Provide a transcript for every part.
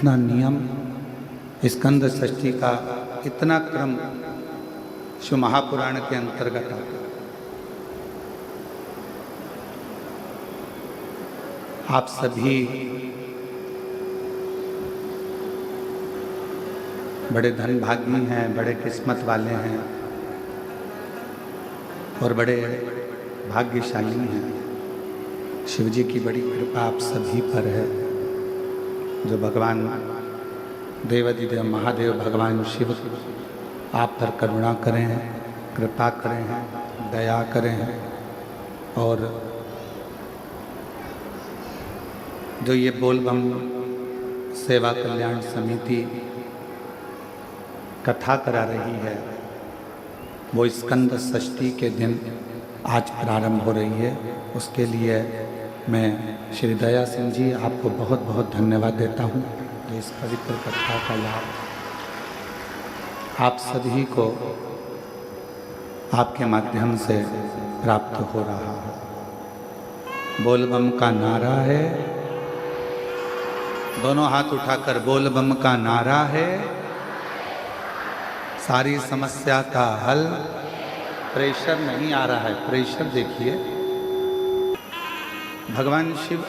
इतना नियम, स्कंद षष्ठी का इतना क्रम शिव महापुराण के अंतर्गत आता है। आप सभी बड़े धनभागी हैं, बड़े किस्मत वाले हैं और बड़े भाग्यशाली हैं। शिव जी की बड़ी कृपा आप सभी पर है, जो भगवान देवाधिदेव महादेव भगवान शिव आप पर करुणा करें हैं, कृपा करें हैं, दया करें हैं। और जो ये बोलबम सेवा कल्याण समिति कथा करा रही है, वो स्कंद षष्ठी के दिन आज प्रारंभ हो रही है। उसके लिए मैं श्री दया सिंह जी आपको बहुत बहुत धन्यवाद देता हूँ। जो इस पवित्र कथा का लाभ आप सभी को आपके माध्यम से प्राप्त हो रहा है। बोलबम का नारा है, दोनों हाथ उठाकर बोलबम का नारा है, सारी समस्या का हल। प्रेशर नहीं आ रहा है, प्रेशर देखिए। भगवान शिव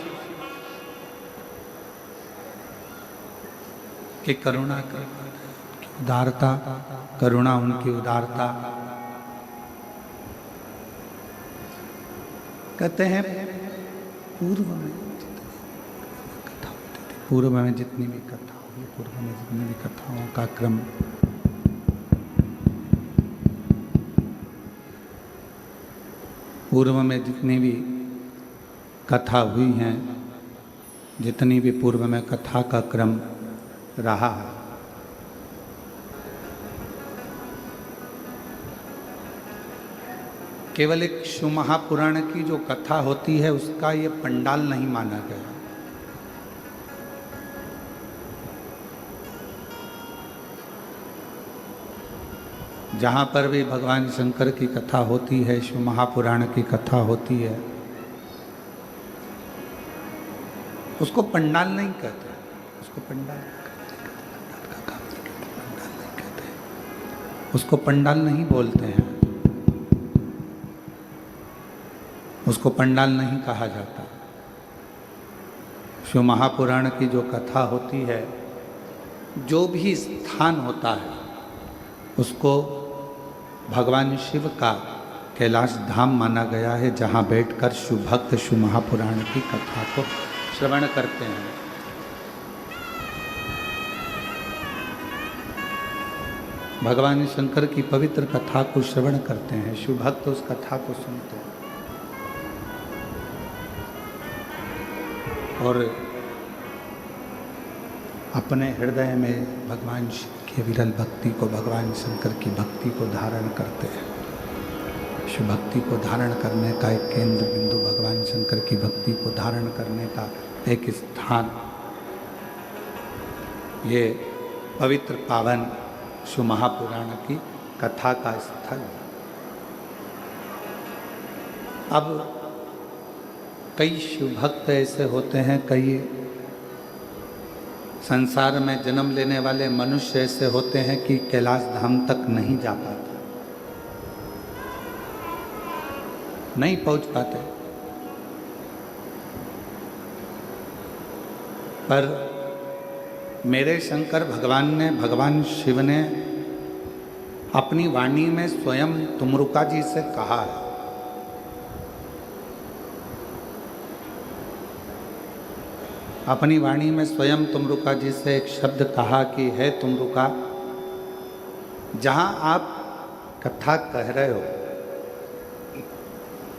की करुणा, उदारता, करुणा उनकी उदारता। कहते हैं पूर्व में जितनी भी कथा हुई, पूर्व में जितनी भी कथाओं का क्रम पूर्व में जितनी भी कथा हुई हैं, जितनी भी पूर्व में कथा का क्रम रहा है, केवल एक शिव महापुराण की जो कथा होती है उसका ये पंडाल नहीं माना गया। जहाँ पर भी भगवान शंकर की कथा होती है, शिव महापुराण की कथा होती है, उसको पंडाल नहीं कहते, उसको पंडाल नहीं कहते, उसको पंडाल नहीं बोलते हैं, उसको पंडाल नहीं कहा जाता। शिव महापुराण की जो कथा होती है, जो भी स्थान होता है, उसको भगवान शिव का कैलाश धाम माना गया है, जहाँ बैठकर शिव भक्त शिव महापुराण की कथा को श्रवण करते हैं। भगवान शंकर की पवित्र कथा को श्रवण करते हैं, शिव भक्त उस कथा को सुनते हैं और अपने हृदय में भगवान शिव की विरल भक्ति को, भगवान शंकर की भक्ति को धारण करते हैं। शिव भक्ति को धारण करने का एक केंद्र बिंदु, भगवान शंकर की भक्ति को धारण करने का एक स्थान, ये पवित्र पावन शिव महापुराण की कथा का स्थल। अब कई शिव भक्त ऐसे होते हैं, कई संसार में जन्म लेने वाले मनुष्य ऐसे होते हैं कि कैलाश धाम तक नहीं जा पाते, नहीं पहुंच पाते। पर मेरे शंकर भगवान ने, भगवान शिव ने अपनी वाणी में स्वयं तुमरुका जी से कहा है, अपनी वाणी में स्वयं तुमरुका जी से एक शब्द कहा कि है तुमरुका, जहाँ आप कथा कह रहे हो,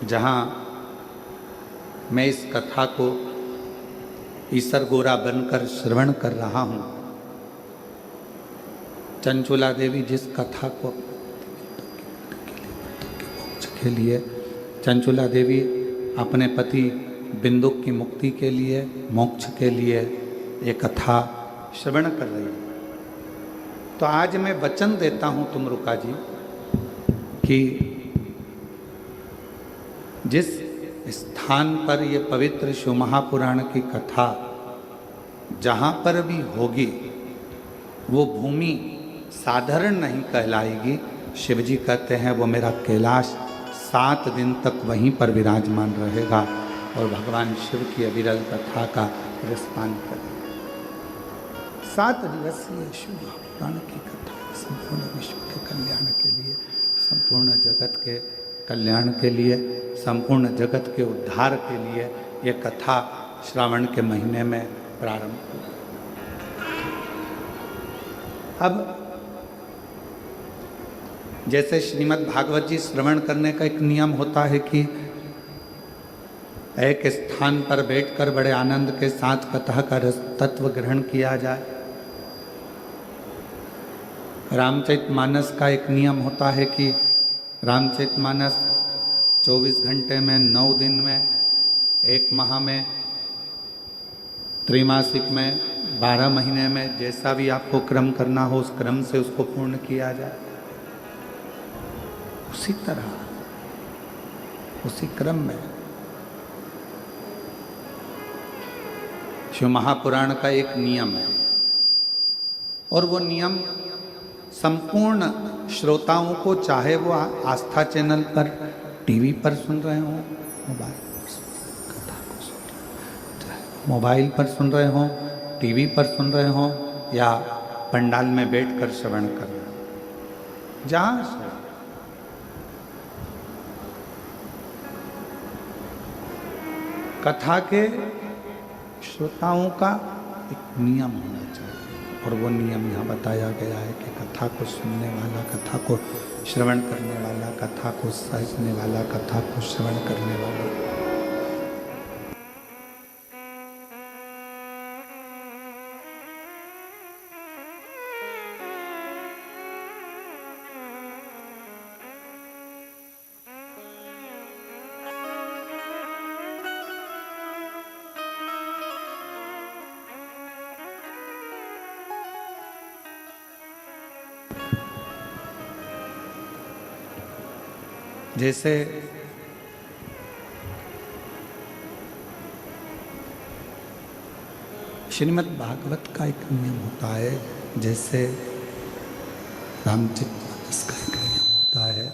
जहाँ मैं इस कथा को ईसर गोरा बनकर श्रवण कर रहा हूँ, चंचुला देवी जिस कथा को के लिए चंचुला देवी अपने पति बिंदुक की मुक्ति के लिए, मोक्ष के लिए ये कथा श्रवण कर रही है। तो आज मैं वचन देता हूँ तुमरुका जी कि जिस स्थान पर ये पवित्र शिव महापुराण की कथा जहाँ पर भी होगी वो भूमि साधारण नहीं कहलाएगी। शिव जी कहते हैं वो मेरा कैलाश 7 दिन तक वहीं पर विराजमान रहेगा और भगवान शिव की अविरल कथा का रसपान करेगा। 7 दिवसीय शिव पुराण की कथा संपूर्ण विश्व के कल्याण के लिए, संपूर्ण जगत के कल्याण के लिए, संपूर्ण जगत के उद्धार के लिए ये कथा श्रावण के महीने में प्रारंभ हुई। अब जैसे श्रीमद् भागवत जी श्रवण करने का एक नियम होता है कि एक स्थान पर बैठकर बड़े आनंद के साथ कथा का रस तत्व ग्रहण किया जाए। रामचरितमानस का एक नियम होता है कि रामचरितमानस 24 घंटे में, 9 दिन में, 1 माह में, त्रैमासिक में, 12 महीने में, जैसा भी आपको क्रम करना हो उस क्रम से उसको पूर्ण किया जाए। उसी तरह उसी क्रम में शिव महापुराण का एक नियम है और वो नियम संपूर्ण श्रोताओं को, चाहे वो आस्था चैनल पर, टीवी पर सुन रहे हो, मोबाइल पर सुन रहे हो, टीवी पर सुन रहे हो या पंडाल में बैठकर श्रवण कर रहे हो, जहाँ से कथा के श्रोताओं का एक नियम होना चाहिए और वो नियम यहाँ बताया गया है कि कथा को सुनने वाला, कथा को श्रवण करने वाला, कथा को सहजने वाला, कथा को श्रवण करने वाला जैसे श्रीमद् भागवत का एक नियम होता है, जैसे रामचरितमानस का एक नियम होता है,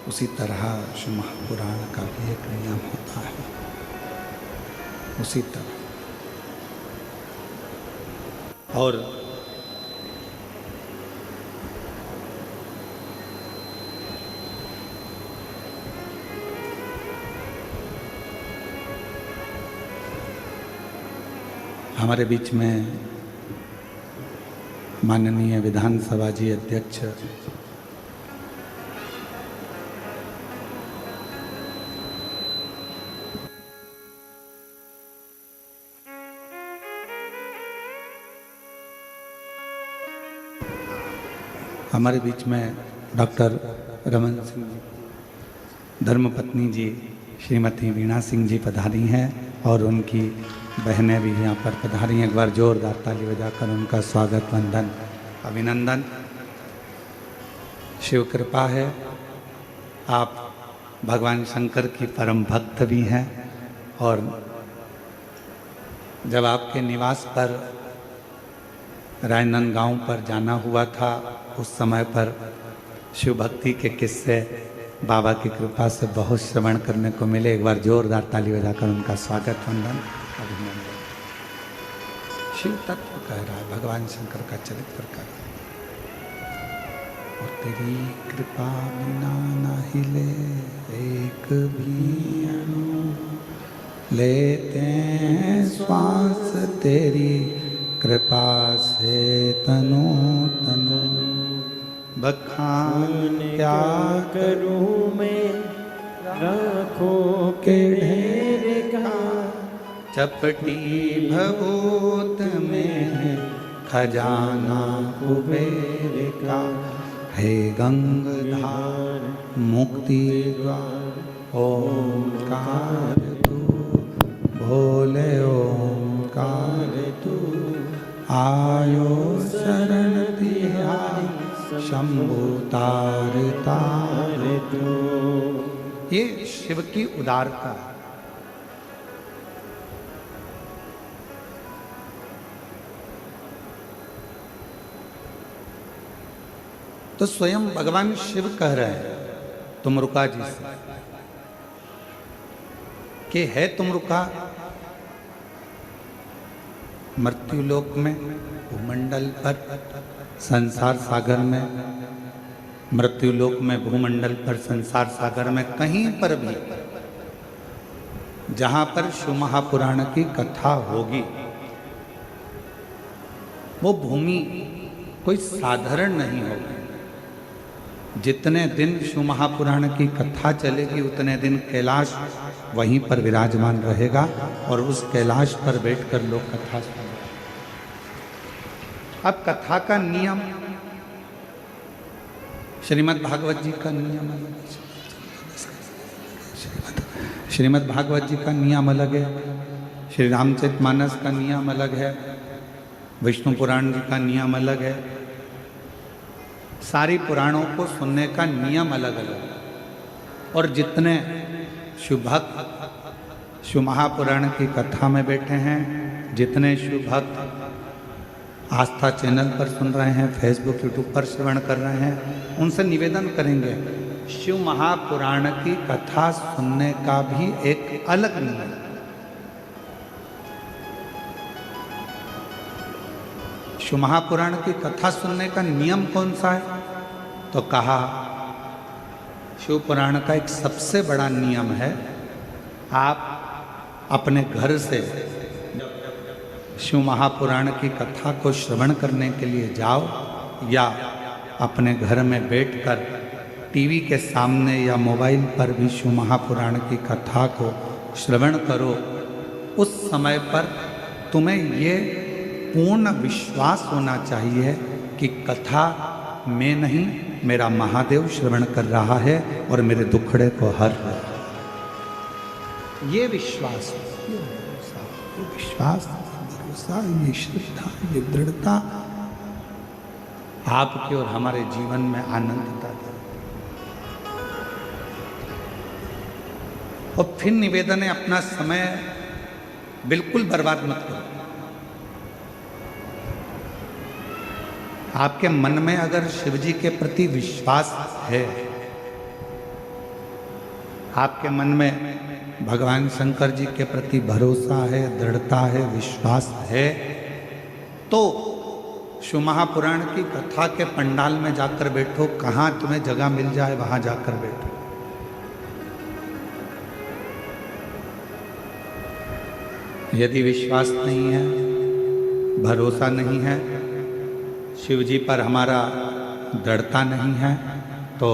उसी तरह शिव महापुराण का भी एक नियम होता है। उसी तरह और हमारे बीच में माननीय विधानसभा जी अध्यक्ष हमारे बीच में डॉक्टर रमन सिंह जी, धर्मपत्नी जी श्रीमती वीणा सिंह जी पधारी हैं और उनकी बहनें भी यहाँ पर पधारी हैं। एक बार जोरदार ताली बजाकर उनका स्वागत, वंदन, अभिनंदन। शिव कृपा है, आप भगवान शंकर की परम भक्त भी हैं और जब आपके निवास पर राजनांदगांव पर जाना हुआ था उस समय पर शिव भक्ति के किस्से बाबा की कृपा से बहुत श्रवण करने को मिले। एक बार जोरदार ताली बजाकर उनका स्वागत, वंदन, अभिनंदन। शिव तत्व कह रहा है, भगवान शंकर का चरित्र कह रहा है। और तेरी कृपा बिना ना हिले एक भी अणु, लेते हैं श्वास तेरी कृपा से तनो तनो। बखान क्या करूं मैं राखों के ढेर का, चपटी भभूत में खजाना कुबेर का। हे गंगाधार मुक्ति द्वार ओंकार तू, भोले ओंकार तू। आयो शरण तिहारी शंभु तार तार तू। ये शिव की उदारता है। तो स्वयं भगवान शिव कह रहे हैं तुमरुका जी से कि है तुमरुका मृत्युलोक में, भूमंडल पर, संसार सागर में, मृत्युलोक में, भूमंडल पर, संसार सागर में कहीं पर भी जहां पर शिव महापुराण की कथा होगी वो भूमि कोई साधारण नहीं होगी। जितने दिन शिव महापुराण की कथा चलेगी उतने दिन कैलाश वहीं पर विराजमान रहेगा और उस कैलाश पर बैठकर लोग कथा सुनेंगे। अब कथा का नियम श्रीमद् भागवत जी का नियम अलग है, श्रीमद् भागवत जी का नियम अलग है, श्री रामचरितमानस का नियम अलग है, विष्णु पुराण जी का नियम अलग है। सारी पुराणों को सुनने का नियम अलग अलग है। और जितने शिव भक्त शिव महापुराण की कथा में बैठे हैं, जितने शिव भक्त आस्था चैनल पर सुन रहे हैं, फेसबुक यूट्यूब पर श्रवण कर रहे हैं, उनसे निवेदन करेंगे शिव महापुराण की कथा सुनने का भी एक अलग नियम है। शिव महापुराण की कथा सुनने का नियम कौन सा है? तो कहा शिव पुराण का एक सबसे बड़ा नियम है, आप अपने घर से शिव महापुराण की कथा को श्रवण करने के लिए जाओ या अपने घर में बैठकर टीवी के सामने या मोबाइल पर भी शिव महापुराण की कथा को श्रवण करो। उस समय पर तुम्हें ये पूर्ण विश्वास होना चाहिए कि कथा मैं नहीं, मेरा महादेव श्रवण कर रहा है और मेरे दुखड़े को हर रहा है। ये विश्वास, ये विश्वास, भरोसा, ये श्रद्धा, ये दृढ़ता आपके और हमारे जीवन में आनंदता दे। और फिर निवेदन है, अपना समय बिल्कुल बर्बाद मत करो। आपके मन में अगर शिव जी के प्रति विश्वास है, आपके मन में भगवान शंकर जी के प्रति भरोसा है, दृढ़ता है, विश्वास है, तो शिव महापुराण की कथा के पंडाल में जाकर बैठो। कहाँ तुम्हें जगह मिल जाए वहां जाकर बैठो। यदि विश्वास नहीं है, भरोसा नहीं है, शिव जी पर हमारा दृढ़ता नहीं है, तो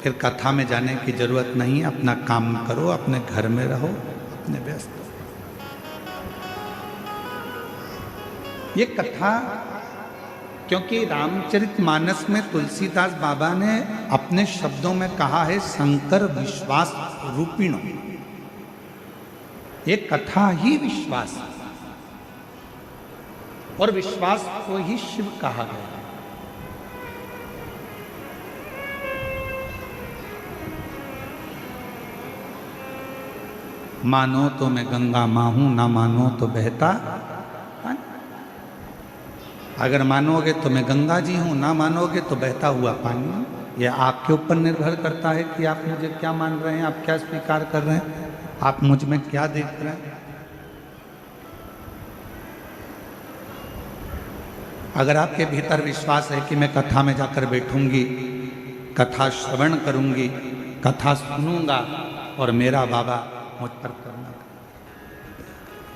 फिर कथा में जाने की जरूरत नहीं है। अपना काम करो, अपने घर में रहो, अपने व्यस्त। ये कथा, क्योंकि रामचरितमानस में तुलसीदास बाबा ने अपने शब्दों में कहा है शंकर विश्वास रूपिणो। ये कथा ही विश्वास है और विश्वास को ही शिव कहा गया। मानो तो मैं गंगा मां हूं, ना मानो तो बहता। अगर मानोगे तो मैं गंगा जी हूं, ना मानोगे तो बहता हुआ पानी हूं। यह आपके ऊपर निर्भर करता है कि आप मुझे क्या मान रहे हैं, आप क्या स्वीकार कर रहे हैं, आप मुझ में क्या देख रहे हैं। अगर आपके भीतर विश्वास है कि मैं कथा में जाकर बैठूंगी, कथा श्रवण करूंगी, कथा सुनूंगा और मेरा बाबा मुझ पर करुणा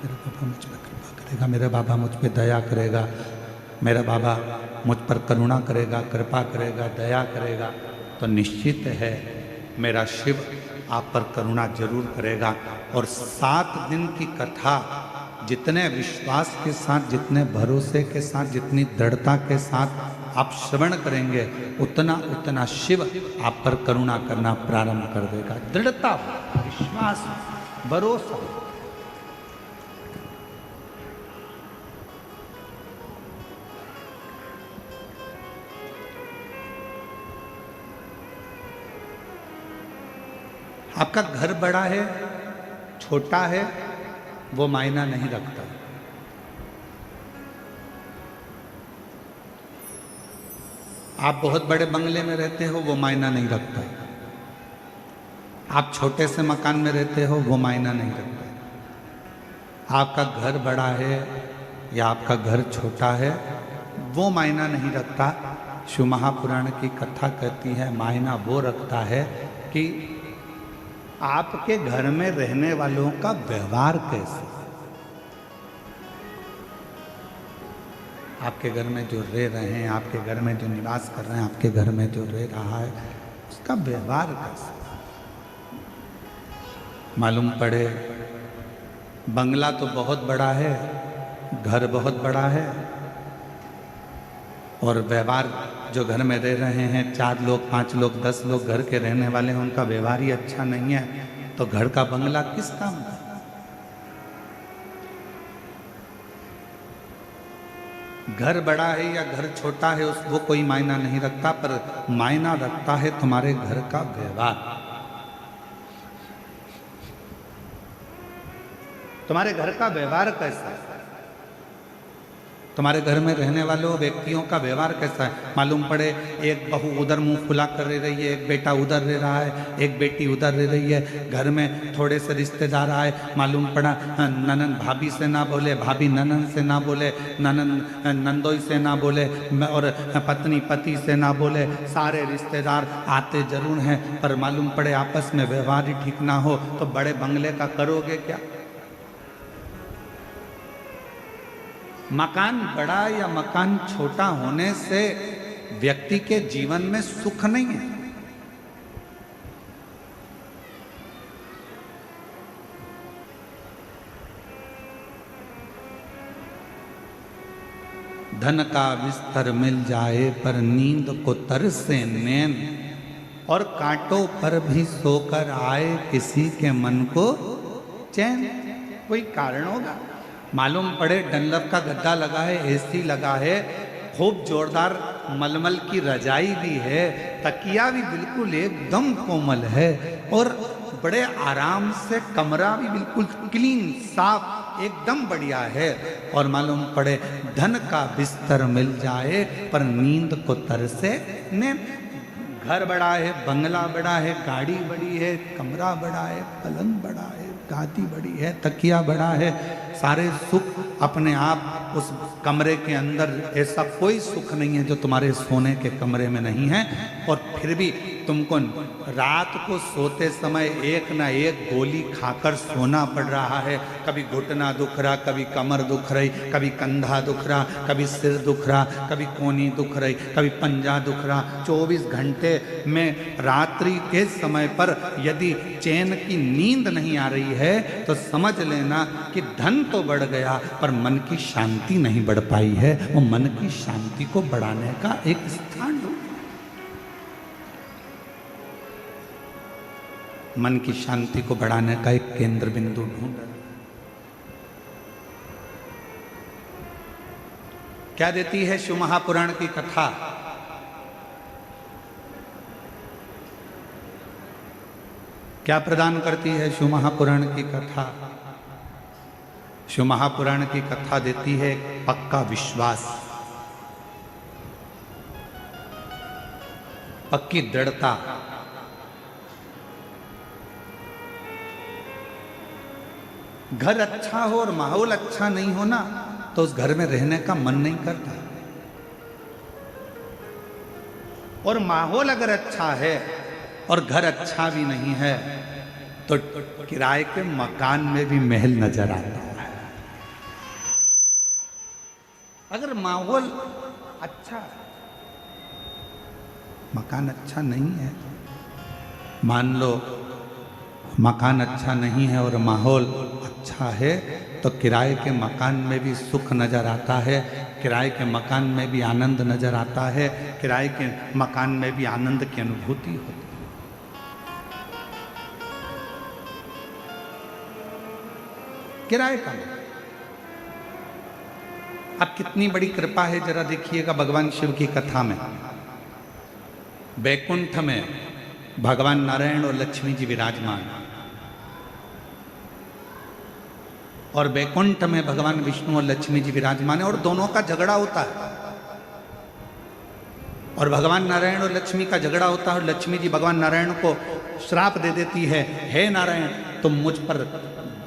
करेगा, मेरा बाबा मुझ पर कृपा करेगा, मेरा बाबा मुझ पर दया करेगा, मेरा बाबा मुझ पर करुणा करेगा, कृपा करेगा, दया करेगा, तो निश्चित है मेरा शिव आप पर करुणा जरूर करेगा। और 7 दिन की कथा जितने विश्वास के साथ, जितने भरोसे के साथ, जितनी दृढ़ता के साथ आप श्रवण करेंगे, उतना उतना शिव आप पर करुणा करना प्रारंभ कर देगा। दृढ़ता, विश्वास, भरोसा। आपका घर बड़ा है, छोटा है, वो मायना नहीं रखता। आप बहुत बड़े बंगले में रहते हो वो मायना नहीं रखता, आप छोटे से मकान में रहते हो वो मायना नहीं रखता, आपका घर बड़ा है या आपका घर छोटा है वो मायना नहीं रखता। शिव महापुराण की कथा कहती है मायना वो रखता है कि आपके घर में रहने वालों का व्यवहार कैसे, आपके घर में जो रह रहे हैं, आपके घर में जो निवास कर रहे हैं, आपके घर में जो रह रहा है उसका व्यवहार कैसे। मालूम पड़े बंगला तो बहुत बड़ा है, घर बहुत बड़ा है और व्यवहार जो घर में रह रहे हैं 4 लोग 5 लोग 10 लोग घर के रहने वाले हैं उनका व्यवहार ही अच्छा नहीं है तो घर का बंगला किस काम का। घर बड़ा है या घर छोटा है वो कोई मायना नहीं रखता, पर मायना रखता है तुम्हारे घर का व्यवहार, तुम्हारे घर का व्यवहार कैसा है, तुम्हारे घर में रहने वालों व्यक्तियों का व्यवहार कैसा है। मालूम पड़े एक बहू उधर मुंह फुला कर रह रही है, एक बेटा उधर रह रहा है, एक बेटी उधर रह रही है, घर में थोड़े से रिश्तेदार आए, मालूम पड़ा ननन भाभी से ना बोले, भाभी ननन से ना बोले, ननन नंदोई से ना बोले और पत्नी पति से ना बोले, सारे रिश्तेदार आते जरूर हैं पर मालूम पड़े आपस में व्यवहार ही ठीक ना हो तो बड़े बंगले का करोगे क्या। मकान बड़ा या मकान छोटा होने से व्यक्ति के जीवन में सुख नहीं है। धन का बिस्तर मिल जाए पर नींद को तरसे नैन और कांटों पर भी सोकर आए किसी के मन को चैन। कोई कारण होगा, मालूम पड़े डनलप का गद्दा लगा है, एसी लगा है, खूब जोरदार मलमल की रजाई भी है, तकिया भी बिल्कुल एकदम कोमल है और बड़े आराम से कमरा भी बिल्कुल क्लीन साफ एकदम बढ़िया है और मालूम पड़े धन का बिस्तर मिल जाए पर नींद को तरसे ने। घर बड़ा है, बंगला बड़ा है, गाड़ी बड़ी है, कमरा बड़ा है, पलंग बड़ा है, गादी बड़ी है, तकिया बड़ा है, सारे सुख अपने आप उस कमरे के अंदर। ऐसा कोई सुख नहीं है जो तुम्हारे सोने के कमरे में नहीं है और फिर भी तुमको रात को सोते समय एक ना एक गोली खाकर सोना पड़ रहा है। कभी घुटना दुख रहा, कभी कमर दुख रही, कभी कंधा दुख रहा, कभी सिर दुख रहा, कभी कोनी दुख रही, कभी पंजा दुख रहा। 24 घंटे में रात्रि के समय पर यदि चैन की नींद नहीं आ रही है तो समझ लेना कि धन तो बढ़ गया पर मन की शांति नहीं बढ़ पाई है। वो मन की शांति को बढ़ाने का एक स्थान ढूंढ, मन की शांति को बढ़ाने का एक केंद्र बिंदु ढूंढ। क्या देती है शिव महापुराण की कथा? क्या प्रदान करती है शिव महापुराण की कथा? शिव महापुराण की कथा देती है पक्का विश्वास, पक्की दृढ़ता। घर अच्छा हो और माहौल अच्छा नहीं हो ना तो उस घर में रहने का मन नहीं करता, और माहौल अगर अच्छा है और घर अच्छा भी नहीं है तो किराए के मकान में भी महल नजर आता है। अगर माहौल अच्छा है, मकान अच्छा नहीं है, मान लो मकान अच्छा नहीं है और माहौल अच्छा है तो किराए के मकान में भी सुख नजर आता है, किराए के मकान में भी आनंद नजर आता है, किराए के मकान में भी आनंद की अनुभूति होती है। किराए का अब कितनी बड़ी कृपा है जरा देखिएगा भगवान शिव की कथा में। बैकुंठ में भगवान नारायण और लक्ष्मी जी विराजमान और बैकुंठ में भगवान विष्णु और लक्ष्मी जी विराजमान है और दोनों का झगड़ा होता है। और भगवान नारायण और लक्ष्मी का झगड़ा होता है और लक्ष्मी जी भगवान नारायण को श्राप दे देती है, हे नारायण तुम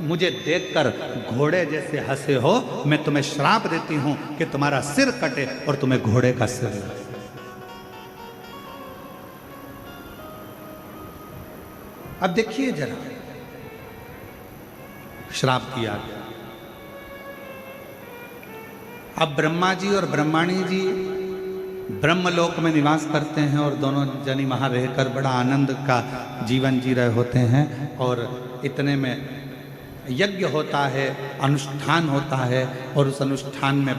मुझे देखकर घोड़े जैसे हंसे हो, मैं तुम्हें श्राप देती हूं कि तुम्हारा सिर कटे और तुम्हें घोड़े का सिर लगे। अब देखिए जरा, श्राप दिया गया। अब ब्रह्मा जी और ब्रह्माणी जी ब्रह्मलोक में निवास करते हैं और दोनों जनी वहां रहकर बड़ा आनंद का जीवन जी रहे होते हैं। और इतने में यज्ञ होता है, अनुष्ठान होता है, और उस अनुष्ठान में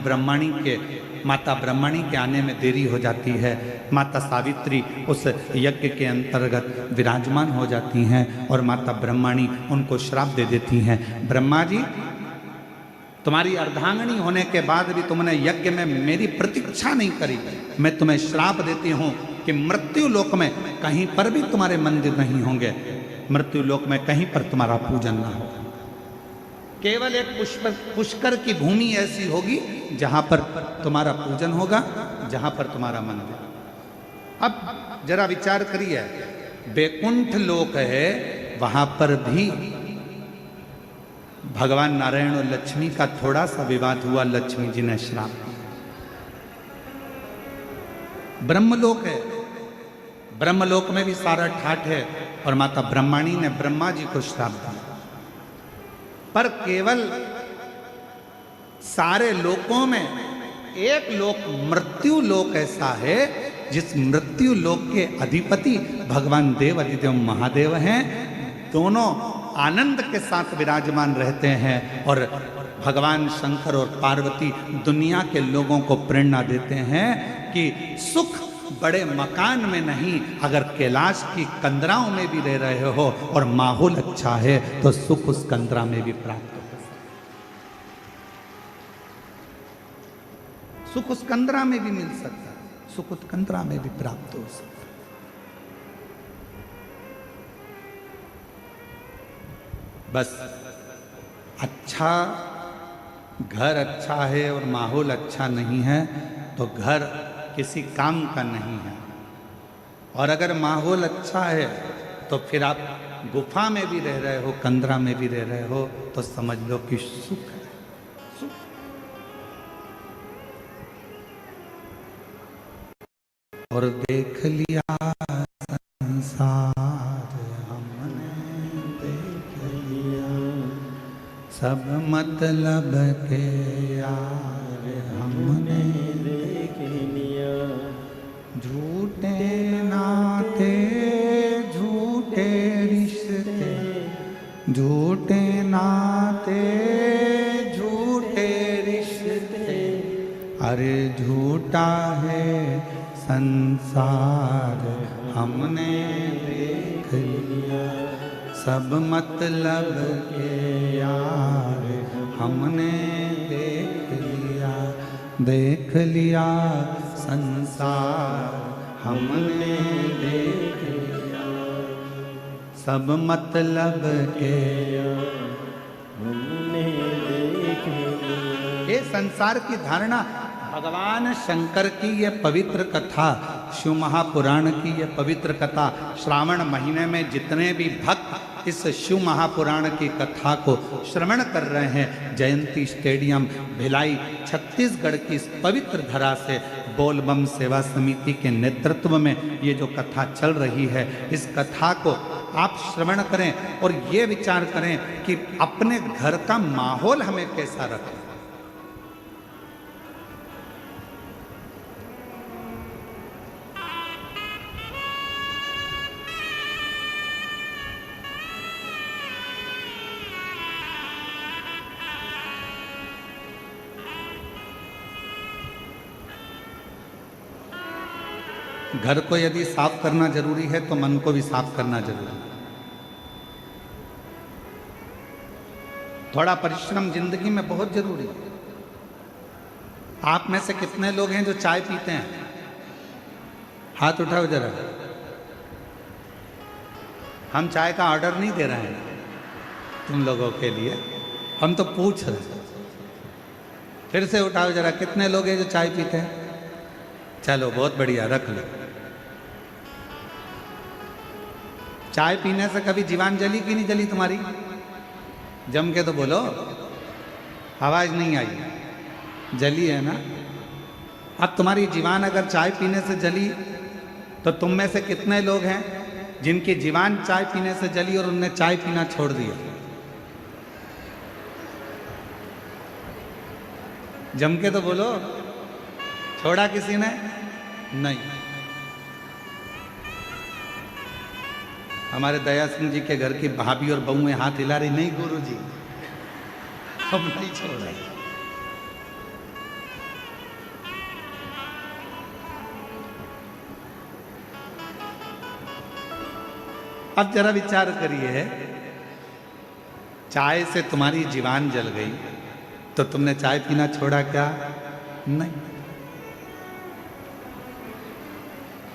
माता ब्रह्मणी के आने में देरी हो जाती है। माता सावित्री उस यज्ञ के अंतर्गत विराजमान हो जाती हैं और माता ब्रह्मणी उनको श्राप दे देती हैं। ब्रह्मा जी, तुम्हारी अर्धांगिनी होने के बाद भी तुमने यज्ञ में मेरी प्रतीक्षा नहीं करी, मैं तुम्हें श्राप देती हूं कि मृत्यु लोक में कहीं पर भी तुम्हारे मंदिर नहीं होंगे, मृत्यु लोक में कहीं पर तुम्हारा पूजन ना होगा। केवल एक पुष्कर की भूमि ऐसी होगी जहां पर तुम्हारा पूजन होगा, जहां पर तुम्हारा मंदिर। अब जरा विचार करिए, बैकुंठ लोक है, वहां पर भी भगवान नारायण और लक्ष्मी का थोड़ा सा विवाद हुआ, लक्ष्मी जी ने श्राप दिया। ब्रह्मलोक है, ब्रह्मलोक में भी सारा ठाठ है और माता ब्रह्मणी ने ब्रह्मा जी को श्राप दिया। पर केवल सारे लोकों में एक लोक मृत्यु लोक ऐसा है जिस मृत्यु लोक के अधिपति भगवान देव अधिदेव महादेव हैं। दोनों आनंद के साथ विराजमान रहते हैं और भगवान शंकर और पार्वती दुनिया के लोगों को प्रेरणा देते हैं कि सुख बड़े मकान में नहीं, अगर कैलाश की कंदराओं में भी रह रहे हो और माहौल अच्छा है तो सुख उस कंदरा में भी प्राप्त हो सकता है, सुख उस कंदरा में भी मिल सकता है, सुख उस कंदरा में भी प्राप्त हो सकता है। बस अच्छा घर अच्छा है और माहौल अच्छा नहीं है तो घर किसी काम का नहीं है, और अगर माहौल अच्छा है तो फिर आप गुफा में भी रह रहे हो, कंदरा में भी रह रहे हो, तो समझ लो कि सुख है, सुख। और देख लिया संसार हमने, देख लिया सब मतलब के यार हमने, देख लिया झूठे नाते झूठे रिश्ते, झूठे नाते झूठे रिश्ते, अरे झूठा है संसार हमने देख लिया सब मतलब के यार हमने देख लिया, देख लिया संसार हमने देख लिया सब मतलब के यार हमने देख लिया। ये संसार की धारणा भगवान शंकर की ये पवित्र कथा, शिव महापुराण की ये पवित्र कथा, श्रावण महीने में जितने भी भक्त इस शिव महापुराण की कथा को श्रवण कर रहे हैं, जयंती स्टेडियम भिलाई छत्तीसगढ़ की इस पवित्र धरा से बोलबम सेवा समिति के नेतृत्व में ये जो कथा चल रही है, इस कथा को आप श्रवण करें और ये विचार करें कि अपने घर का माहौल हमें कैसा रखें। घर को यदि साफ करना जरूरी है तो मन को भी साफ करना जरूरी है। थोड़ा परिश्रम जिंदगी में बहुत जरूरी है। आप में से कितने लोग हैं जो चाय पीते हैं? हाथ उठाओ जरा। हम चाय का ऑर्डर नहीं दे रहे हैं तुम लोगों के लिए, हम तो पूछ रहे हैं। फिर से उठाओ जरा, कितने लोग हैं जो चाय पीते हैं? चलो बहुत बढ़िया, रख लो। चाय पीने से कभी जीवान जली कि नहीं जली तुम्हारी? जम के तो बोलो, आवाज नहीं आई। जली है ना? अब तुम्हारी जीवान अगर चाय पीने से जली तो तुम में से कितने लोग हैं जिनकी जीवान चाय पीने से जली और उनने चाय पीना छोड़ दिया? जम के तो बोलो, छोड़ा किसी ने? नहीं। हमारे दया सिंह जी के घर की भाभी और बहुएं हाथ हिला रही, नहीं गुरुजी हम नहीं छोड़ा। अब जरा विचार करिए, चाय से तुम्हारी जीवान जल गई तो तुमने चाय पीना छोड़ा क्या? नहीं,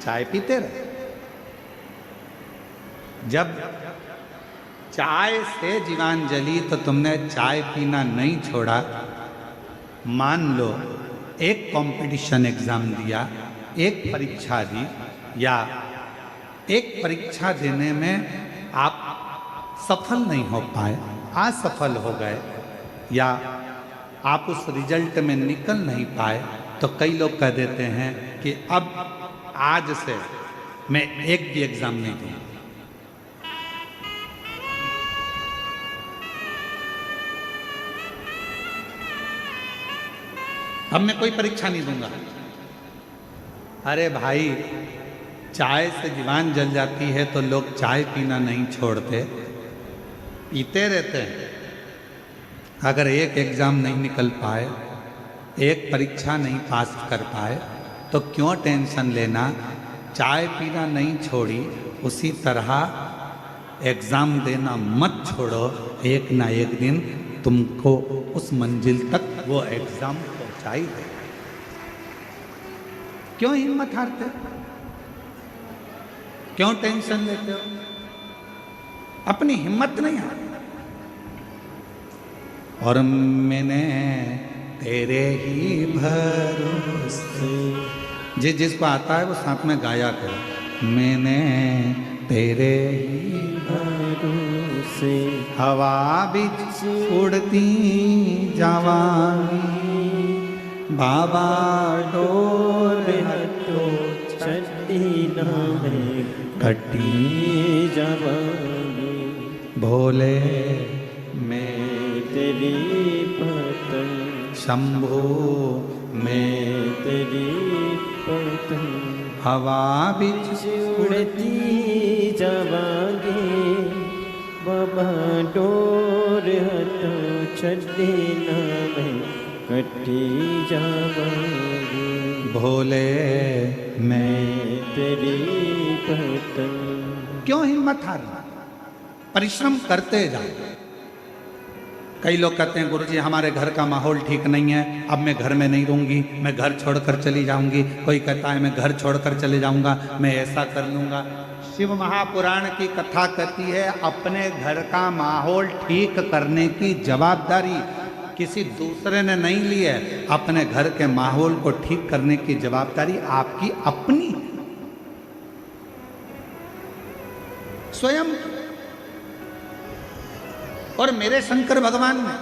चाय पीते रहे। जब चाय से जीवान जली तो तुमने चाय पीना नहीं छोड़ा। मान लो एक कंपटीशन एग्जाम दिया, एक परीक्षा दी, या एक परीक्षा देने में आप सफल नहीं हो पाए, असफल हो गए, या आप उस रिजल्ट में निकल नहीं पाए, तो कई लोग कह देते हैं कि अब आज से मैं एक भी एग्जाम नहीं दूंगा। अब मैं कोई परीक्षा नहीं दूंगा। अरे भाई, चाय से जीवान जल जाती है तो लोग चाय पीना नहीं छोड़ते, पीते रहते हैं। अगर एक एग्जाम नहीं निकल पाए, एक परीक्षा नहीं पास कर पाए, तो क्यों टेंशन लेना? चाय पीना नहीं छोड़ी, उसी तरह एग्जाम देना मत छोड़ो। एक ना एक दिन तुमको उस मंजिल तक वो एग्जाम पहुंचाई दे। क्यों हिम्मत हारते हो? क्यों टेंशन लेते हो? अपनी हिम्मत नहीं हारते। और मैंने तेरे ही भरोसे, जिसको आता है वो साथ में गाया करो। मैंने तेरे ही भरोसे हवा बिच उड़ती जावांगी, बाबा डोर हटो छड्डी नामे कटी जावांगी। भोले मैं तेरी पतंग, शंभो मैं तेरी पतंग, हवा बिच उड़ती जावांगी, बाबा डोर हटो छड्डी नामे कटी जावांगी। भोले मैं तेरी पतंग। क्यों हिम्मत हारना? परिश्रम करते जाओ। कई लोग कहते हैं गुरुजी हमारे घर का माहौल ठीक नहीं है, अब मैं घर में नहीं रहूंगी, मैं घर छोड़कर चली जाऊंगी। कोई कहता है मैं घर छोड़कर चले जाऊंगा, मैं ऐसा कर लूंगा। शिव महापुराण की कथा कहती है अपने घर का माहौल ठीक करने की जवाबदारी किसी दूसरे ने नहीं ली है। अपने घर के माहौल को ठीक करने की जवाबदारी आपकी अपनी स्वयं। और मेरे शंकर भगवान ने,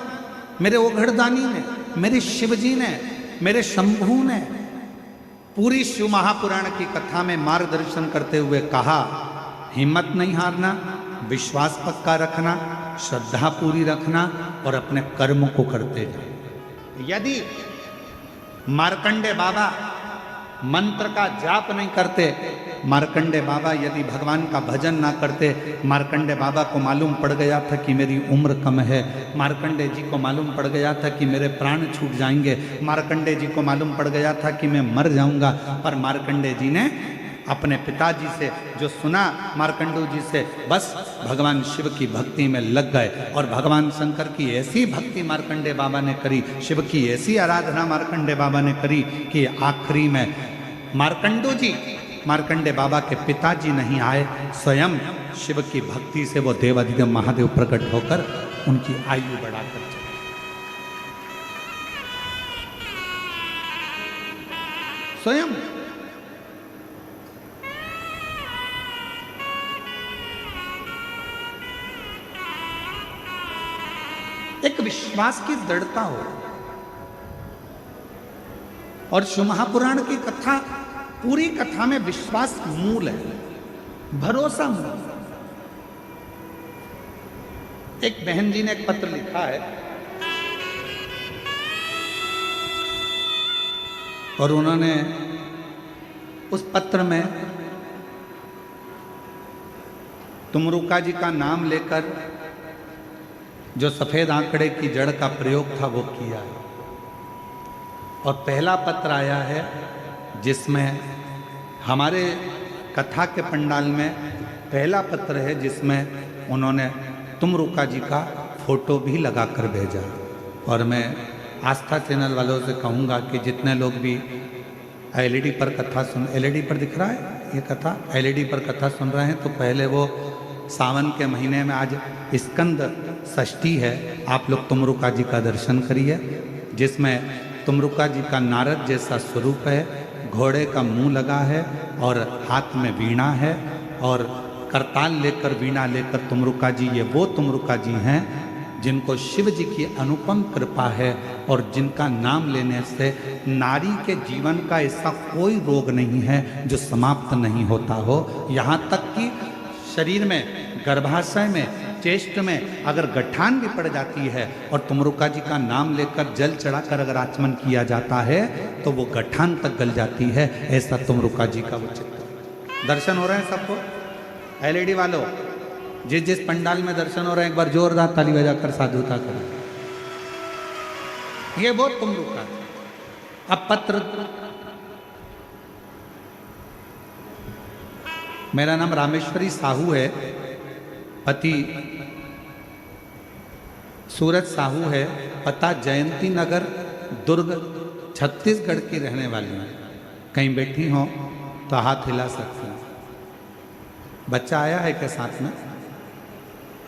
मेरे ओघड़दानी ने, मेरे शिवजी ने, मेरे शंभू ने पूरी शिव महापुराण की कथा में मार्गदर्शन करते हुए कहा, हिम्मत नहीं हारना, विश्वास पक्का रखना, श्रद्धा पूरी रखना और अपने कर्म को करते जाओ। यदि मार्कंडे बाबा मंत्र का जाप नहीं करते, मार्कंडे बाबा यदि भगवान का भजन ना करते, मार्कंडे बाबा को मालूम पड़ गया था कि मेरी उम्र कम है, मार्कंडे जी को मालूम पड़ गया था कि मेरे प्राण छूट जाएंगे, मार्कंडे जी को मालूम पड़ गया था कि मैं मर जाऊंगा, पर मार्कंडे जी ने अपने पिताजी से जो सुना, मार्कंडू जी से, बस भगवान शिव की भक्ति में लग गए। और भगवान शंकर की ऐसी भक्ति मार्कंडे बाबा ने करी, शिव की ऐसी आराधना मार्कंडे बाबा ने करी कि आखिरी में मार्कंडू जी, मार्कंडे बाबा के पिताजी नहीं आए, स्वयं शिव की भक्ति से वो देवाधिदेव महादेव प्रकट होकर उनकी आयु बढ़ाकर चले। स्वयं एक विश्वास की दृढ़ता हो। और शिव महापुराण की कथा, पूरी कथा में विश्वास मूल है, भरोसा मूल। एक बहन जी ने एक पत्र लिखा है और उन्होंने उस पत्र में तुमरुका जी का नाम लेकर जो सफेद आंकड़े की जड़ का प्रयोग था वो किया है। और पहला पत्र आया है जिसमें हमारे कथा के पंडाल में पहला पत्र है जिसमें उन्होंने तुमरुका जी का फोटो भी लगा कर भेजा। और मैं आस्था चैनल वालों से कहूँगा कि जितने लोग भी एलईडी पर कथा सुन, एलईडी पर दिख रहा है ये कथा, एलईडी पर कथा सुन रहे हैं तो पहले वो सावन के महीने में आज स्कंद षष्ठी है, आप लोग तुमरुका जी का दर्शन करिए, जिसमें तुमरुका जी का नारद जैसा स्वरूप है, घोड़े का मुंह लगा है और हाथ में वीणा है और करताल लेकर वीणा लेकर तुमरुका जी, ये वो तुमरुका जी हैं जिनको शिव जी की अनुपम कृपा है और जिनका नाम लेने से नारी के जीवन का ऐसा कोई रोग नहीं है जो समाप्त नहीं होता हो। यहाँ तक कि शरीर में, गर्भाशय में, चेस्ट में अगर गठान भी पड़ जाती है और तुमरुका जी का नाम लेकर जल चढ़ाकर अगर आचमन किया जाता है तो वो गठान तक गल जाती है। ऐसा तुमरुका जी का वो चित्र। दर्शन हो रहे हैं सबको? एलईडी वालों, जिस जिस पंडाल में दर्शन हो रहे हैं एक बार जोरदार ताली बजाकर साधुता करें। ये वो तुमरुका। अब पत्र, मेरा नाम रामेश्वरी साहू है, पति सूरज साहू है, पता जयंती नगर दुर्ग छत्तीसगढ़ की रहने वाली है। कहीं बैठी हो तो हाथ हिला सकते हैं। बच्चा आया है क्या साथ में?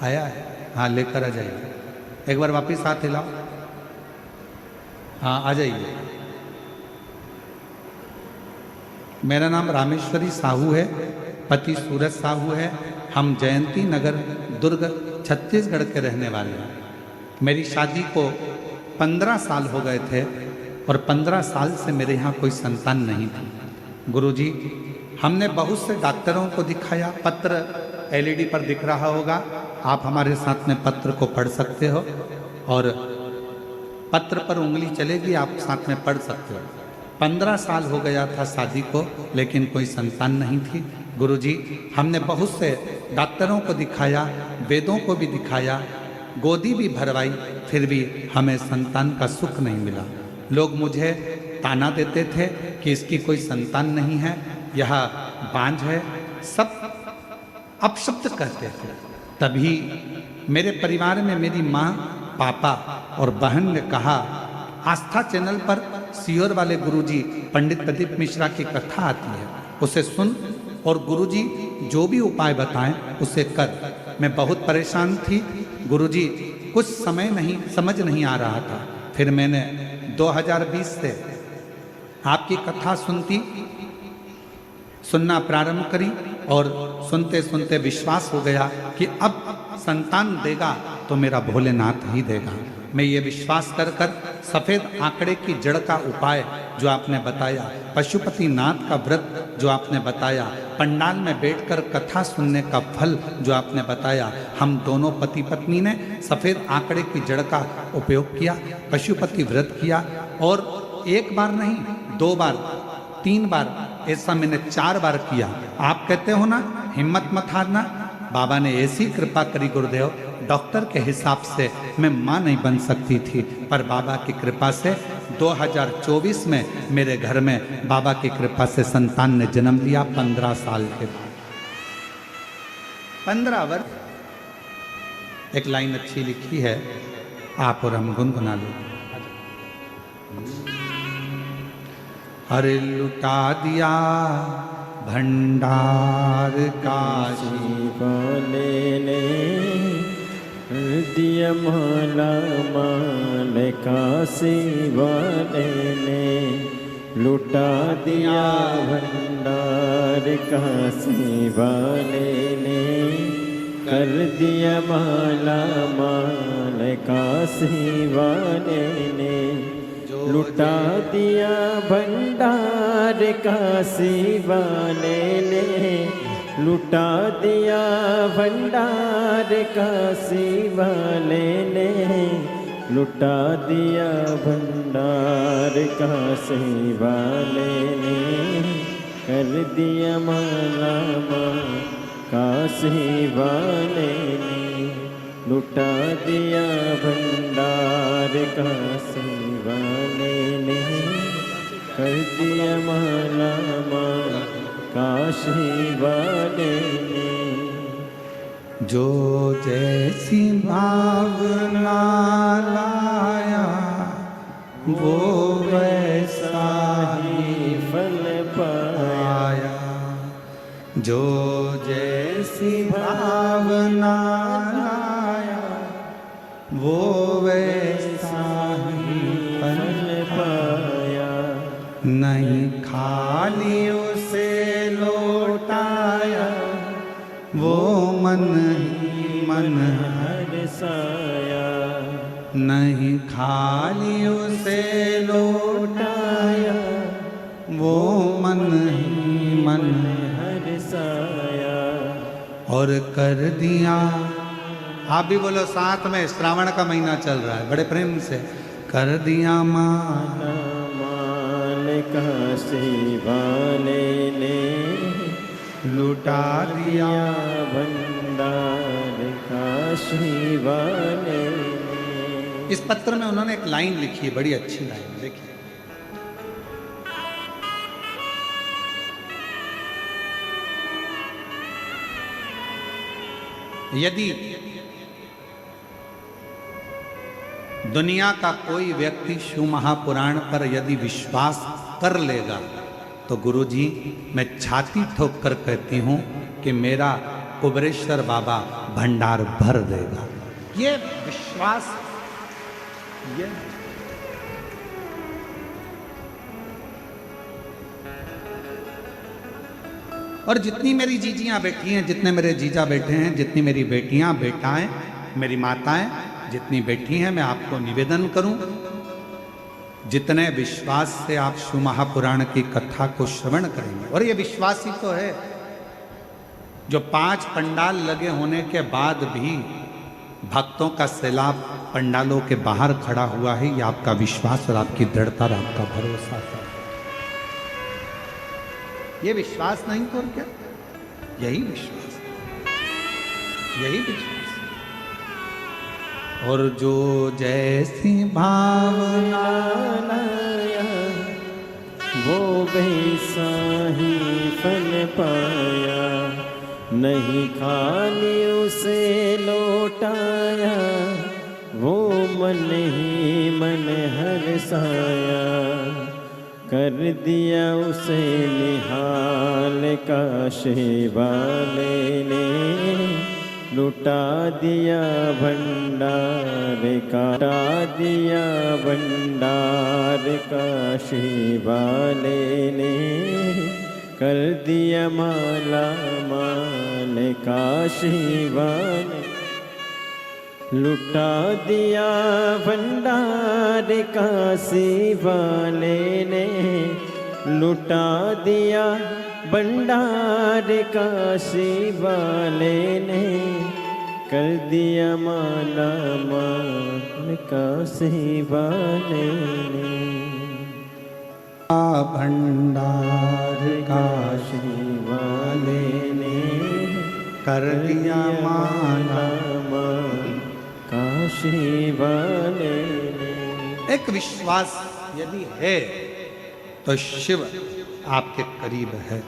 आया है? हाँ, लेकर आ जाइए। एक बार वापिस हाथ हिलाओ। हाँ, आ जाइए। मेरा नाम रामेश्वरी साहू है, पति सूरज साहू है, हम जयंती नगर दुर्ग छत्तीसगढ़ के रहने वाले हैं। मेरी शादी को 15 साल हो गए थे और 15 साल से मेरे यहाँ कोई संतान नहीं थी। गुरुजी, हमने बहुत से डॉक्टरों को दिखाया, पत्र एलईडी पर दिख रहा होगा, आप हमारे साथ में पत्र को पढ़ सकते हो और पत्र पर उंगली चलेगी, आप साथ में पढ़ सकते हो। 15 साल हो गया था शादी को लेकिन कोई संतान नहीं थी। गुरुजी, हमने बहुत से डॉक्टरों को दिखाया, वेदों को भी दिखाया, गोदी भी भरवाई, फिर भी हमें संतान का सुख नहीं मिला। लोग मुझे ताना देते थे कि इसकी कोई संतान नहीं है, यह बांझ है, सब अपशब्द कहते थे। तभी मेरे परिवार में मेरी माँ, पापा और बहन ने कहा, आस्था चैनल पर सीहोर वाले गुरुजी पंडित प्रदीप मिश्रा की कथा आती है, उसे सुन और गुरुजी जो भी उपाय बताएं उसे कर। मैं बहुत परेशान थी गुरुजी, कुछ समय नहीं समझ नहीं आ रहा था। फिर मैंने 2020 से आपकी कथा सुनना प्रारंभ करी और सुनते सुनते विश्वास हो गया कि अब संतान देगा तो मेरा भोलेनाथ ही देगा। मैं ये विश्वास कर कर सफ़ेद आंकड़े की जड़ का उपाय जो आपने बताया, पशुपति नाथ का व्रत जो आपने बताया, पंडाल में बैठकर कथा सुनने का फल जो आपने बताया, हम दोनों पति पत्नी ने सफ़ेद आंकड़े की जड़ का उपयोग किया, पशुपति व्रत किया और एक बार नहीं, 2 बार, 3 बार, ऐसा मैंने 4 बार किया। आप कहते हो ना हिम्मत मत हारना, बाबा ने ऐसी कृपा करी गुरुदेव, डॉक्टर के हिसाब से मैं माँ नहीं बन सकती थी, पर बाबा की कृपा से 2024 में मेरे घर में बाबा की कृपा से संतान ने जन्म लिया 15 साल के बाद। 15 वर्ष। एक लाइन अच्छी लिखी है, आप और हम गुनगुना लो। अरे लुटा दिया भंडार काशी वाले ने, दिया माला माल काशी वाले ने, लुटा दिया भंडार काशी वाले ने, कर दिया माला माल काशी वाले ने, लुटा दिया भंडार काशी वाले ने, लुटा दिया भंडार काशी वाले ने, लुटा दिया भंडार काशी वाले ने, कर दिया माला माल काशी वाले ने, लुटा दिया भंडार काशी वाले ने, कर दिया माला माल काशी वाले ने। जो जैसी भावना लाया वो वैसा ही फल पाया, जो जैसी भावना लाया वो वैसा ही फल पाया, नहीं खाली उसे लौटाया वो मन ही मन हरसाया, नहीं खाली उसे लौटाया वो मन ही मन हरसाया, और कर दिया। आप भी बोलो साथ में, श्रावण का महीना चल रहा है, बड़े प्रेम से। कर दिया माला माल काशी वाले ने, लुटा दिया भंडार काशी वाले ने। इस पत्र में उन्होंने एक लाइन लिखी है, बड़ी अच्छी लाइन, देखिए। यदि दुनिया का कोई व्यक्ति शिव महापुराण पर यदि विश्वास कर लेगा तो गुरुजी मैं छाती ठोक कर कहती हूं कि मेरा कुबरेश्वर बाबा भंडार भर देगा। ये विश्वास, ये और जितनी मेरी जीजियां बैठी हैं, जितने मेरे जीजा बैठे हैं, जितनी मेरी बेटियां बेटाएं, मेरी माताएं जितनी बैठी हैं, मैं आपको निवेदन करूं, जितने विश्वास से आप शिव महापुराण की कथा को श्रवण करेंगे, और ये विश्वास ही तो है जो 5 पंडाल लगे होने के बाद भी भक्तों का सैलाब पंडालों के बाहर खड़ा हुआ है, ये आपका विश्वास और आपकी दृढ़ता और आपका भरोसा है। ये विश्वास नहीं तो क्या, यही विश्वास, यही विश्वास। और जो जैसी भावना लाया वो वैसा ही फल पाया, नहीं खाली उसे लौटाया वो मन ही मन हरसाया, कर दिया उसे निहाल काशी वाले ने, लुटा दिया भंडार काटा दिया भंडार काशी वाले ने, कर दिया माला माल काशी वाले, लुटा दिया भंडार काशी वाले ने, लुटा दिया भंडार काशी वाले ने, कर दिया माला माल काशी वाले ने। भंडार काशी वाले ने कर दिया माला माल काशी वाले ने। एक विश्वास यदि है तो शिव आपके करीब है।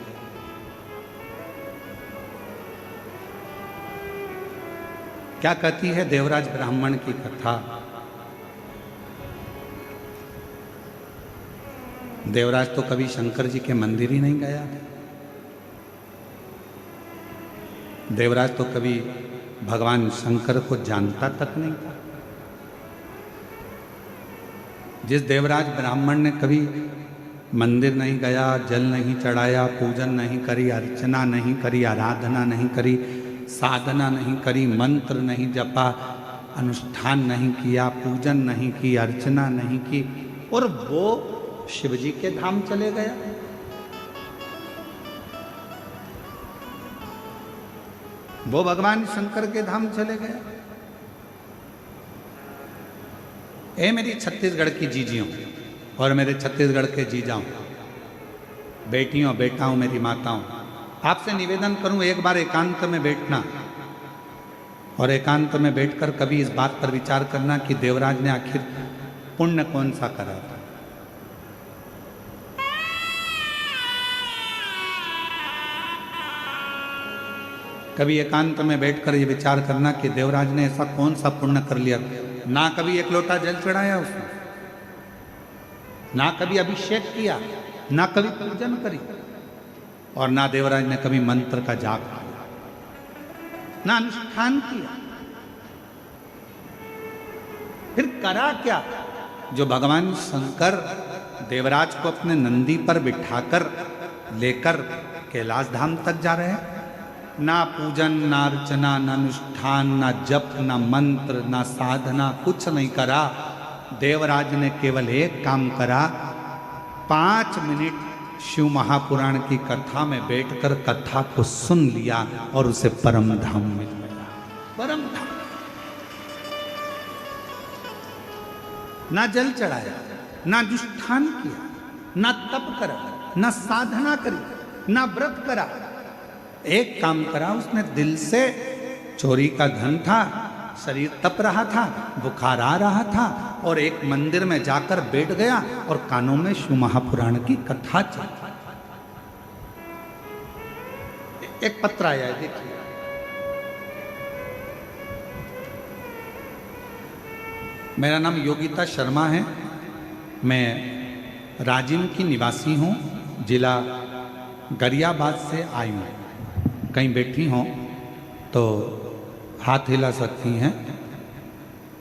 क्या कहती है देवराज ब्राह्मण की कथा? देवराज तो कभी शंकर जी के मंदिर ही नहीं गया था। देवराज तो कभी भगवान शंकर को जानता तक नहीं था। जिस देवराज ब्राह्मण ने कभी मंदिर नहीं गया, जल नहीं चढ़ाया, पूजन नहीं करी, अर्चना नहीं करी, आराधना नहीं करी, साधना नहीं करी, मंत्र नहीं जपा, अनुष्ठान नहीं किया, पूजन नहीं की, अर्चना नहीं की, और वो शिव जी के धाम चले गया। वो भगवान शंकर के धाम चले गया। ए मेरी छत्तीसगढ़ की जीजियों और मेरे छत्तीसगढ़ के जीजाओं, बेटियों, बेटाओं, मेरी माताओं, आपसे निवेदन करूं, एक बार एकांत में बैठना और एकांत में बैठकर कभी इस बात पर विचार करना कि देवराज ने आखिर पुण्य कौन सा करा था। कभी एकांत में बैठकर ये विचार करना कि देवराज ने ऐसा कौन सा पुण्य कर लिया। ना कभी एक लोटा जल चढ़ाया उसने, ना कभी अभिषेक किया, ना कभी पूजन करी, और ना देवराज ने कभी मंत्र का जाप किया, ना अनुष्ठान किया। फिर करा क्या? जो भगवान शंकर देवराज को अपने नंदी पर बिठाकर लेकर कैलाश धाम तक जा रहे हैं, ना पूजन, ना अर्चना, ना अनुष्ठान, ना जप, ना मंत्र, ना साधना, कुछ नहीं करा। देवराज ने केवल एक काम करा, 5 मिनट शिव महापुराण की कथा में बैठकर कथा को सुन लिया और उसे परम धाम मिल गया। परम धाम। ना जल चढ़ाया, ना अनुष्ठान किया, ना तप करा, ना साधना करी, ना व्रत करा। एक काम करा उसने, दिल से, चोरी का धन था, शरीर तप रहा था, बुखार आ रहा था, और एक मंदिर में जाकर बैठ गया और कानों में शिव महापुराण की कथा चल। एक पत्र आया है, देखिए। मेरा नाम योगिता शर्मा है, मैं राजिम की निवासी हूँ, जिला गरियाबाद से आई हूँ। कहीं बैठी हों तो हाथ हिला सकती हैं,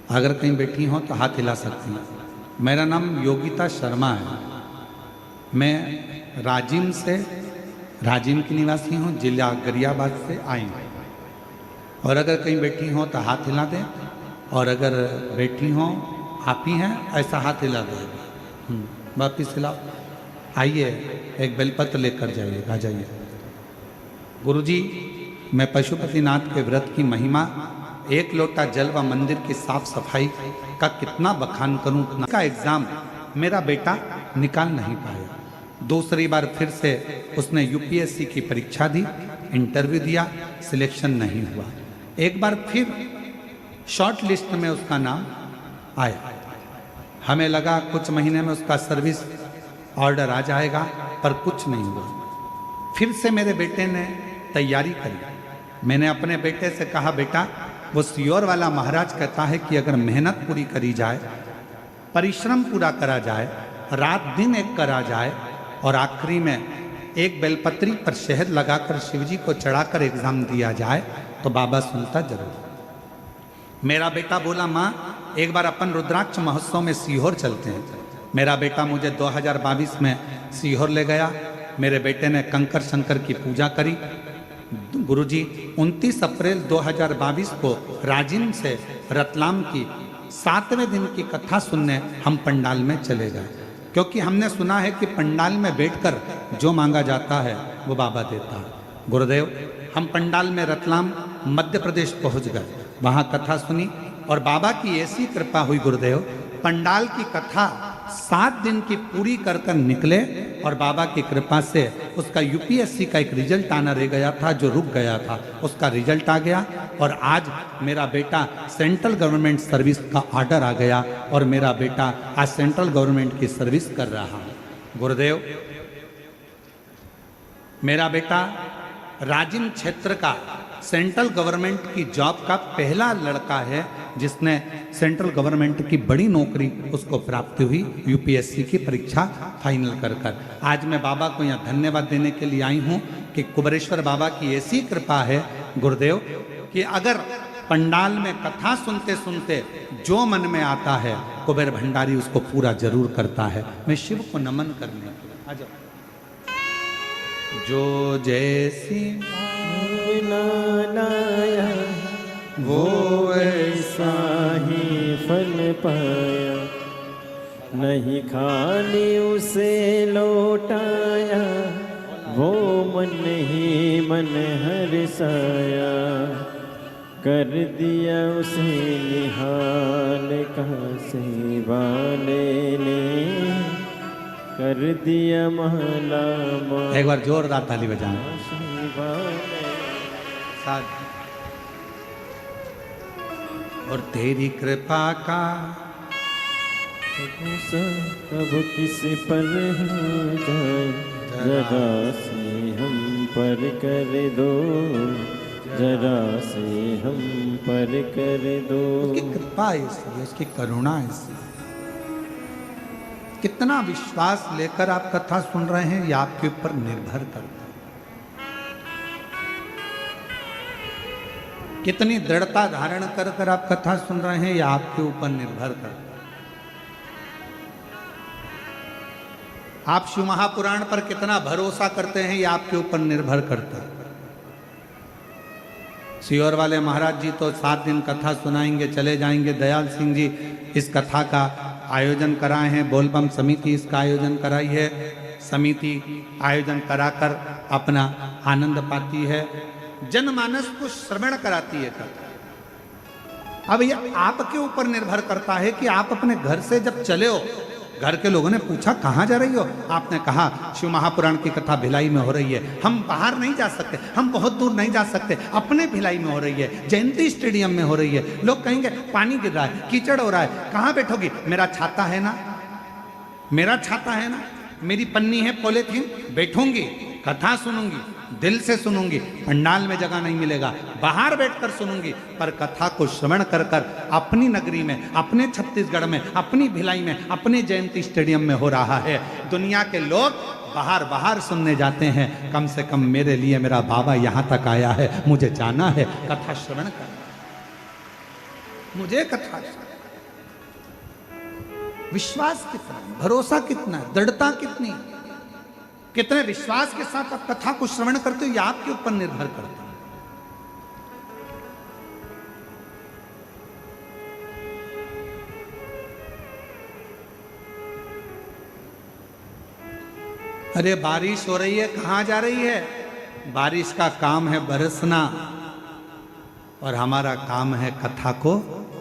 अगर कहीं बैठी हों तो हाथ हिला सकती हैं। मेरा नाम योगिता शर्मा है, मैं राजिम की निवासी हूँ, जिला गरियाबाद से आई हूँ। और अगर कहीं बैठी हों तो हाथ हिला दें, और अगर बैठी हों आप ही हैं ऐसा हाथ हिला दें। वापिस हिलाओ। आइए, एक बेलपत्र लेकर जाइए, आ जाइए। गुरुजी, मैं पशुपतिनाथ के व्रत की महिमा, एक लोटा जल व मंदिर की साफ सफाई का कितना बखान करूं। का एग्जाम मेरा बेटा निकाल नहीं पाया। दूसरी बार फिर से उसने यूपीएससी की परीक्षा दी, इंटरव्यू दिया, सिलेक्शन नहीं हुआ। एक बार फिर शॉर्ट लिस्ट में उसका नाम आया। हमें लगा कुछ महीने में उसका सर्विस ऑर्डर आ जाएगा, पर कुछ नहीं हुआ। फिर से मेरे बेटे ने तैयारी करी। मैंने अपने बेटे से कहा, बेटा, वो सियोर वाला महाराज कहता है कि अगर मेहनत पूरी करी जाए, परिश्रम पूरा करा जाए, रात दिन एक करा जाए, और आखिरी में एक बेलपत्री पर शहद लगाकर शिवजी को चढ़ाकर एग्जाम दिया जाए, तो बाबा सुनता जरूर। मेरा बेटा बोला, माँ, एक बार अपन रुद्राक्ष महोत्सव में सीहोर चलते हैं। मेरा बेटा मुझे 2022 में सीहोर ले गया। मेरे बेटे ने कंकर शंकर की पूजा करी। गुरुजी, 29 अप्रैल 2022 को राजिम से रतलाम की 7वें दिन की कथा सुनने हम पंडाल में चले गए, क्योंकि हमने सुना है कि पंडाल में बैठकर जो मांगा जाता है वो बाबा देता है। गुरुदेव, हम पंडाल में रतलाम मध्य प्रदेश पहुंच गए, वहाँ कथा सुनी और बाबा की ऐसी कृपा हुई। गुरुदेव, पंडाल की कथा 7 दिन की पूरी कर कर निकले, और बाबा की कृपा से उसका यूपीएससी का एक रिजल्ट आना रह गया था, जो रुक गया था, उसका रिजल्ट आ गया। और आज मेरा बेटा सेंट्रल गवर्नमेंट सर्विस का ऑर्डर आ गया, और मेरा बेटा आज सेंट्रल गवर्नमेंट की सर्विस कर रहा है। गुरुदेव, मेरा बेटा राजिम क्षेत्र का सेंट्रल गवर्नमेंट की जॉब का पहला लड़का है जिसने सेंट्रल गवर्नमेंट की बड़ी नौकरी उसको प्राप्त हुई, यूपीएससी की परीक्षा फाइनल कर कर। आज मैं बाबा को यहाँ धन्यवाद देने के लिए आई हूँ कि कुबेरेश्वर बाबा की ऐसी कृपा है गुरुदेव कि अगर पंडाल में कथा सुनते सुनते जो मन में आता है, कुबेर भंडारी उसको पूरा जरूर करता है। मैं शिव को नमन करने आ जाओ। जो जैसी ना लाया वो ऐसा ही फल पाया, नहीं खाली उसे लौटाया वो मन ही मन हर्षाया, कर दिया उसे निहाल काशी वाले ने, कर दिया महला एक बार जोरदार ताली बजाना। काशी वाले। और तेरी कृपा का कब किस पर हो जाए, जरा से हम पर कर दो, जरा से हम पर कर दो। उसकी कृपा ऐसी, उसकी करुणा ऐसी। कितना विश्वास लेकर आप कथा सुन रहे हैं ये आपके ऊपर निर्भर करता है। कितनी दृढ़ता धारण कर कर आप कथा सुन रहे हैं ये आपके ऊपर निर्भर करता है। आप शिव महापुराण पर कितना भरोसा करते हैं ये आपके ऊपर निर्भर करता है। सीहोर वाले महाराज जी तो 7 दिन कथा सुनाएंगे, चले जाएंगे। दयाल सिंह जी इस कथा का आयोजन कराए हैं, बोलबम समिति इसका आयोजन कराई है। समिति आयोजन कराकर अपना आनंद पाती है, जनमानस को श्रवण कराती है कथा। अब ये आपके ऊपर निर्भर करता है कि आप अपने घर से जब चले हो, घर के लोगों ने पूछा कहाँ जा रही हो, आपने कहा शिव महापुराण की कथा भिलाई में हो रही है, हम बाहर नहीं जा सकते, हम बहुत दूर नहीं जा सकते, अपने भिलाई में हो रही है, जयंती स्टेडियम में हो रही है। लोग कहेंगे पानी गिर रहा है, कीचड़ हो रहा है, कहाँ बैठोगी? मेरा छाता है ना, मेरा छाता है ना, मेरी पन्नी है पॉलीथीन, बैठूंगी, कथा सुनूंगी, दिल से सुनूंगी। पंडाल में जगह नहीं मिलेगा, बाहर बैठकर सुनूंगी, पर कथा को श्रवण कर कर अपनी नगरी में, अपने छत्तीसगढ़ में, अपनी भिलाई में, अपने जयंती स्टेडियम में हो रहा है। दुनिया के लोग बाहर बाहर सुनने जाते हैं, कम से कम मेरे लिए मेरा बाबा यहाँ तक आया है, मुझे जाना है, कथा श्रवण करना, मुझे कथा। विश्वास कितना, भरोसा कितना, दृढ़ता कितनी, कितने विश्वास के साथ आप कथा को श्रवण करते हो, यह आपके ऊपर निर्भर करता है। अरे बारिश हो रही है, कहां जा रही है? बारिश का काम है बरसना, और हमारा काम है कथा को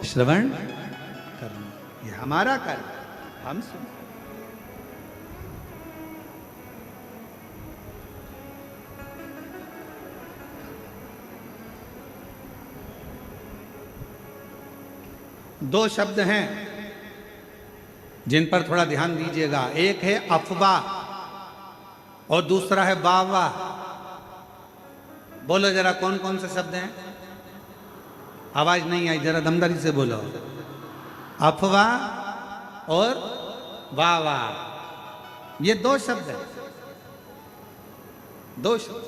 श्रवण करना। ये हमारा कार्य, हम सुन। दो शब्द हैं जिन पर थोड़ा ध्यान दीजिएगा। एक है अफवाह और दूसरा है वाह। बोलो जरा कौन कौन से शब्द हैं? आवाज नहीं आई, जरा दमदारी से बोलो। अफवाह और वाह, ये दो शब्द हैं, दो शब्द।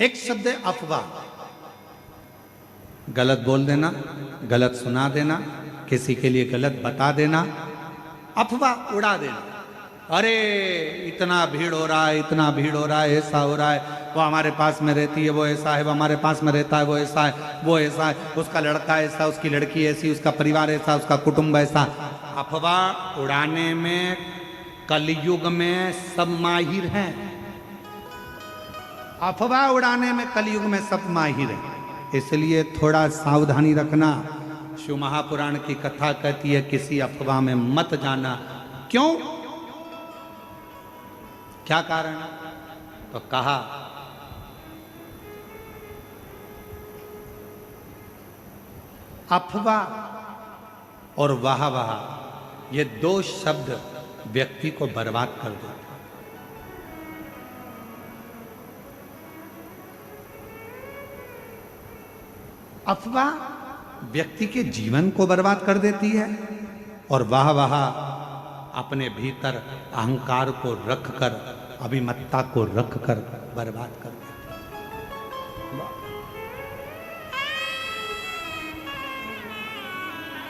एक शब्द है अफवाह, गलत बोल देना, गलत सुना देना, किसी के लिए गलत बता देना, अफवाह उड़ा देना। अरे इतना भीड़ हो रहा है, इतना भीड़ हो रहा है, ऐसा हो रहा है, वो हमारे पास में रहती है, वो ऐसा है, वो हमारे पास में रहता है, वो ऐसा है, वो ऐसा है, उसका लड़का ऐसा, उसकी लड़की ऐसी, उसका परिवार ऐसा, उसका कुटुंब ऐसा। अफवाह उड़ाने में कलयुग में सब माहिर हैं। अफवाह उड़ाने में कलयुग में सब माहिर हैं, इसलिए थोड़ा सावधानी रखना। शिव महापुराण की कथा कहती है किसी अफवाह में मत जाना। क्यों? क्या कारण? तो कहा अफवाह और वाह ये दो शब्द व्यक्ति को बर्बाद कर देते। अफवाह व्यक्ति के जीवन को बर्बाद कर देती है, और वाह अपने भीतर अहंकार को रखकर, अभिमत्ता को रखकर बर्बाद कर देती है।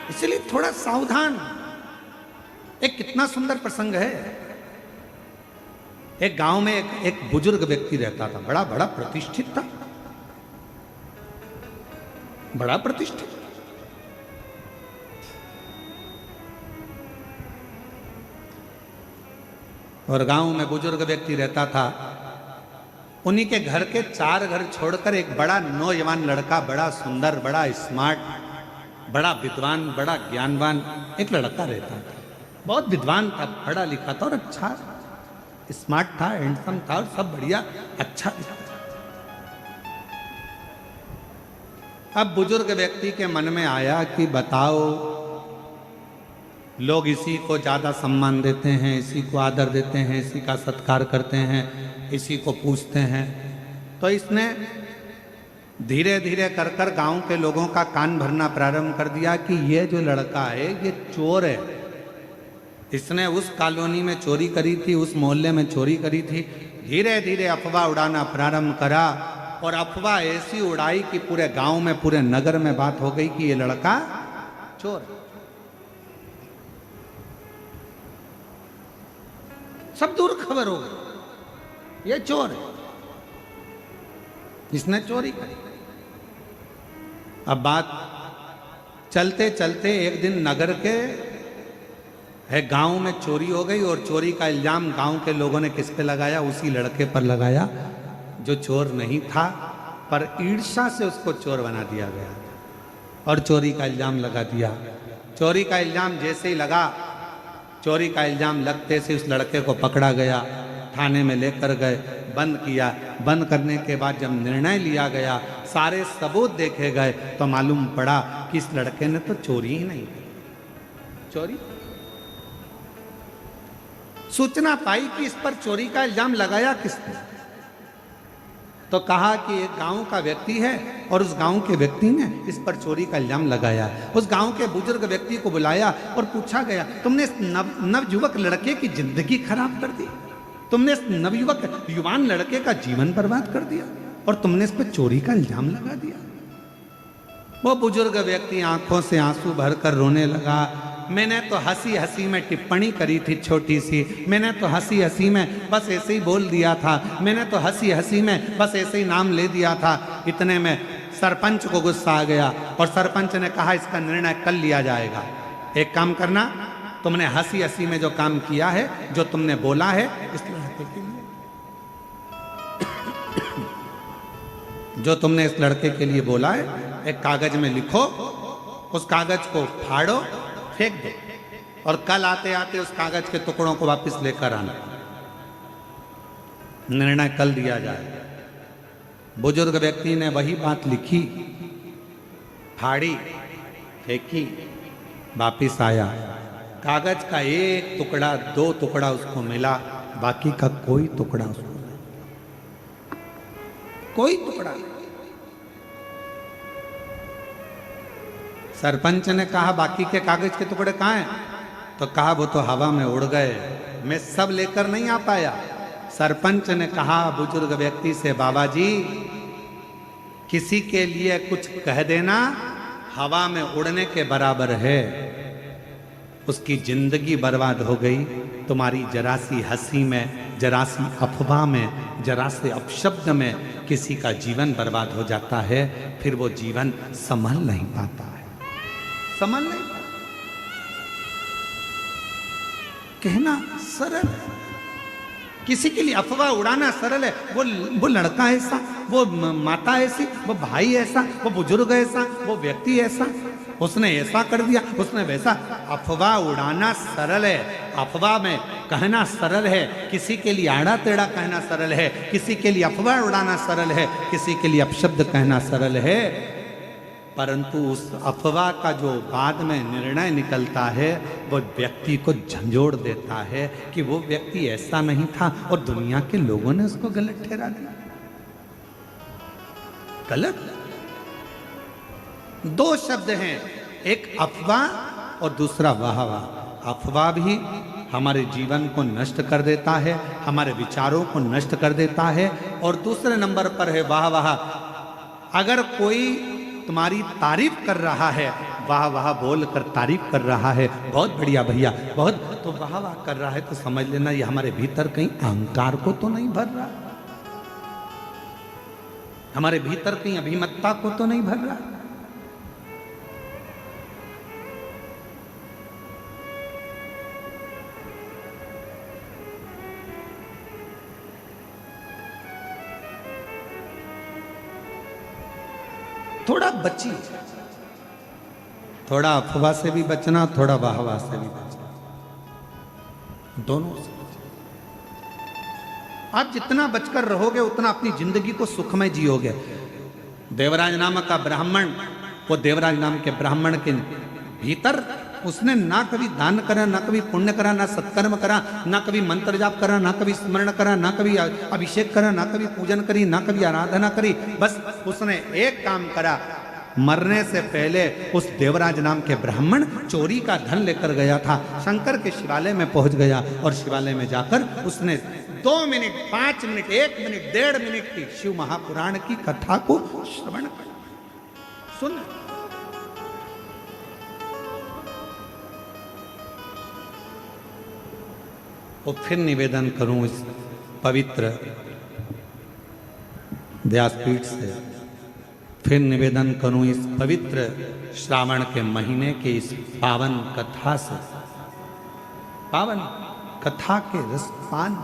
इसलिए थोड़ा सावधान। एक कितना सुंदर प्रसंग है। एक गांव में एक बुजुर्ग व्यक्ति रहता था, बड़ा बड़ा प्रतिष्ठित था, बड़ा प्रतिष्ठित। और गांव में बुजुर्ग व्यक्ति रहता था। उन्हीं के घर के 4 घर छोड़कर एक बड़ा नौजवान लड़का, बड़ा सुंदर, बड़ा स्मार्ट, बड़ा विद्वान, बड़ा ज्ञानवान एक लड़का रहता था। बहुत विद्वान था, पढ़ा लिखा था और अच्छा स्मार्ट था, हैंडसम था और सब बढ़िया अच्छा था। अब बुजुर्ग व्यक्ति के मन में आया कि बताओ, लोग इसी को ज़्यादा सम्मान देते हैं, इसी को आदर देते हैं, इसी का सत्कार करते हैं, इसी को पूछते हैं। तो इसने धीरे धीरे कर कर गाँव के लोगों का कान भरना प्रारंभ कर दिया कि ये जो लड़का है ये चोर है। इसने उस कॉलोनी में चोरी करी थी, उस मोहल्ले में चोरी करी थी। धीरे धीरे अफवाह उड़ाना प्रारंभ करा और अफवाह ऐसी उड़ाई कि पूरे गांव में, पूरे नगर में बात हो गई कि ये लड़का चोर है। सब दूर खबर हो गई, ये चोर है, इसने चोरी करी। अब बात चलते चलते एक दिन नगर के गांव में चोरी हो गई और चोरी का इल्जाम गांव के लोगों ने किस पे लगाया? उसी लड़के पर लगाया जो चोर नहीं था, पर ईर्ष्या से उसको चोर बना दिया गया और चोरी का इल्जाम लगा दिया। चोरी का इल्जाम जैसे ही लगा, चोरी का इल्जाम लगते से उस लड़के को पकड़ा गया, थाने में लेकर गए, बंद किया। बंद करने के बाद जब निर्णय लिया गया, सारे सबूत देखे गए, तो मालूम पड़ा कि इस लड़के ने तो चोरी ही नहीं की। चोरी सूचना पाई कि इस पर चोरी का इल्जाम लगाया किसने, तो कहा कि एक गांव का व्यक्ति है और उस गांव के व्यक्ति ने इस पर चोरी का इल्जाम लगाया। उस गांव के बुजुर्ग व्यक्ति को बुलाया और पूछा गया, तुमने इस नवयुवक लड़के की जिंदगी खराब कर दी, तुमने इस नवयुवक युवान लड़के का जीवन बर्बाद कर दिया और तुमने इस पर चोरी का इल्जाम लगा दिया। वो बुजुर्ग व्यक्ति आंखों से आंसू भरकर रोने लगा। मैंने तो हंसी हंसी में टिप्पणी करी थी छोटी सी, मैंने तो हंसी हंसी में बस ऐसे ही बोल दिया था, मैंने तो हंसी हंसी में बस ऐसे ही नाम ले दिया था। इतने में सरपंच को गुस्सा आ गया और सरपंच ने कहा इसका निर्णय कल लिया जाएगा। एक काम करना, तुमने हंसी हंसी में जो काम किया है, जो तुमने बोला है, इस लड़के के लिए जो तुमने इस लड़के के लिए बोला है, एक कागज में लिखो, उस कागज को फाड़ो, फेंक दो और कल आते आते उस कागज के टुकड़ों को वापस लेकर आना। निर्णय कल दिया जाए। बुजुर्ग व्यक्ति ने वही बात लिखी, फाड़ी, फेंकी, वापिस आया। कागज का एक टुकड़ा, 2 टुकड़ा उसको मिला, बाकी का कोई टुकड़ा उसको नहीं, कोई टुकड़ा नहीं। सरपंच ने कहा बाकी के कागज के टुकड़े कहाँ हैं? तो कहा वो तो हवा में उड़ गए, मैं सब लेकर नहीं आ पाया। सरपंच ने कहा बुजुर्ग व्यक्ति से, बाबा जी, किसी के लिए कुछ कह देना हवा में उड़ने के बराबर है। उसकी जिंदगी बर्बाद हो गई। तुम्हारी जरा सी हंसी में, जरा सी अफवाह में, जरा से अपशब्द में किसी का जीवन बर्बाद हो जाता है, फिर वो जीवन संभल नहीं पाता है, संभल नहीं पाता। कहना सरल है, किसी के लिए अफवाह उड़ाना सरल है। वो लड़का ऐसा, वो माता ऐसी, वो भाई ऐसा, वो बुजुर्ग ऐसा, वो व्यक्ति ऐसा, उसने ऐसा कर दिया, उसने वैसा। अफवाह उड़ाना सरल है, अफवाह में कहना सरल है, किसी के लिए आड़ा टेढ़ा कहना सरल है, किसी के लिए अफवाह उड़ाना सरल है, किसी के लिए अपशब्द कहना सरल है। परंतु उस अफवाह का जो बाद में निर्णय निकलता है, वो व्यक्ति को झंझोड़ देता है कि वो व्यक्ति ऐसा नहीं था और दुनिया के लोगों ने उसको गलत ठहरा दिया। गलत। 2 शब्द हैं, एक अफवाह और दूसरा वाहवाह। अफवाह भी हमारे जीवन को नष्ट कर देता है, हमारे विचारों को नष्ट कर देता है। और दूसरे नंबर पर है वाहवाह। अगर कोई तुम्हारी तारीफ कर रहा है, वाह वाह बोल कर तारीफ कर रहा है, बहुत बढ़िया भैया, बहुत, तो वाह वाह कर रहा है तो समझ लेना ये हमारे भीतर कहीं अहंकार को तो नहीं भर रहा, हमारे भीतर कहीं अभिमतता को तो नहीं भर रहा। थोड़ा बची, थोड़ा अफवाह से भी बचना, थोड़ा वाहवाह से भी बचना, दोनों से आप जितना बचकर रहोगे उतना अपनी जिंदगी को सुखमय जियोगे। देवराज नामक का ब्राह्मण, वो देवराज नाम के ब्राह्मण के भीतर उसने ना कभी दान करा, ना कभी पुण्य करा, ना सत्कर्म करा, ना कभी मंत्र जाप करा, ना कभी स्मरण करा, ना कभी अभिषेक करा, ना कभी पूजन करी, ना कभी आराधना करी। बस उसने एक काम करा, मरने से पहले उस देवराज नाम के ब्राह्मण चोरी का धन लेकर गया था, शंकर के शिवालय में पहुंच गया और शिवालय में जाकर उसने 2 मिनट, 5 मिनट, 1 मिनट, 1.5 मिनट की शिव महापुराण की कथा को श्रवण कर सुन। और फिर निवेदन करूं इस पवित्र व्यासपीठ से, फिर निवेदन करूं इस पवित्र श्रावण के महीने के इस पावन कथा से, पावन कथा के रसपान।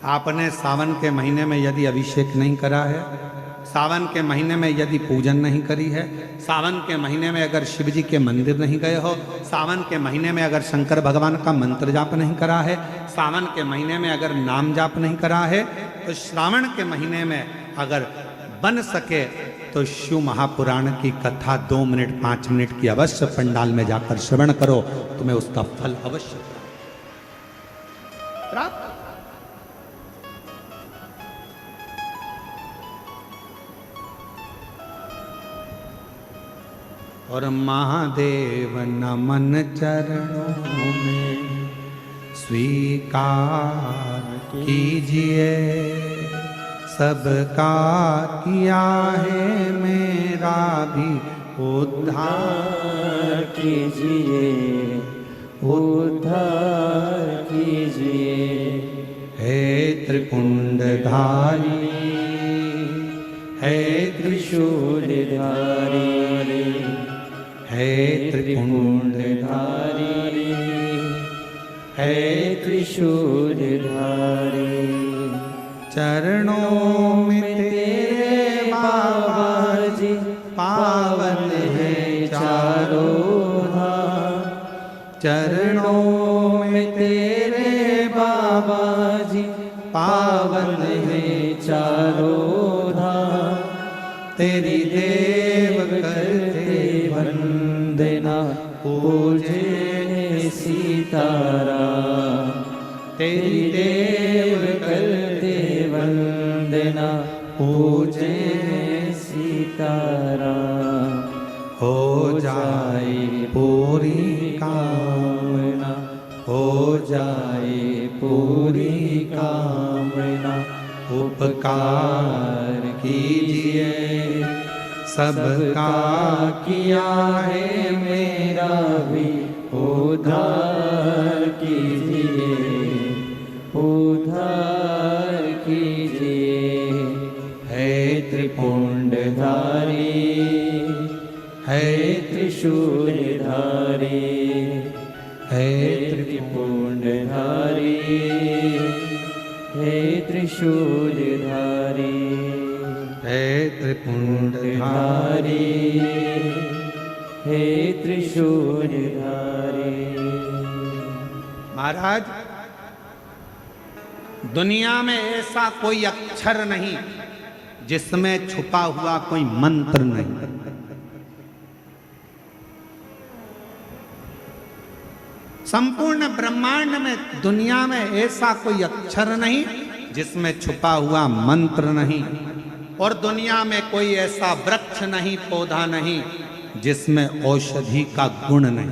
आपने सावन के महीने में यदि अभिषेक नहीं करा है, सावन के महीने में यदि पूजन नहीं करी है, सावन के महीने में अगर शिव जी के मंदिर नहीं गए हो, सावन के महीने में अगर शंकर भगवान का मंत्र जाप नहीं करा है, सावन के महीने में अगर नाम जाप नहीं करा है, तो श्रावण के महीने में अगर बन सके तो शिव महापुराण की कथा 2 मिनट 5 मिनट की अवश्य पंडाल में जाकर श्रवण करो, तुम्हें उसका फल अवश्य प्राप्त। और महादेव नमन चरणों में स्वीकार कीजिए, सबका किया है मेरा भी उद्धार कीजिए, उद्धार कीजिए। हे त्रिपुंडधारी, हे त्रिशूलधारी, हे त्रिपुंडधारी, हे त्रिशूलधारी। चरणों में तेरे बाबा जी पावन है चारों धाम, चरणों में तेरे बाबा जी पावन है चारों धाम। तेरी देव करते वंदना पूजे सीताराम, तेरी देव करते वंदना पूजे सीताराम। हो जाए पूरी कामना, हो जाए पूरी कामना। उपकार कीजिए, सबका किया है मेरा भी उद्धार कीजिए, उद्धार कीजिए। हे त्रिपुंडधारी, हे त्रिशूलधारी, हे त्रिपुंडधारी, हे त्रिशूलधारी, हे त्रिपुंडधारी, हे त्रिशूलधारी। महाराज, दुनिया में ऐसा कोई अक्षर नहीं जिसमें छुपा हुआ कोई मंत्र नहीं। संपूर्ण ब्रह्मांड में, दुनिया में ऐसा कोई अक्षर नहीं जिसमें छुपा हुआ मंत्र नहीं, और दुनिया में कोई ऐसा वृक्ष नहीं, पौधा नहीं जिसमें औषधि का गुण नहीं।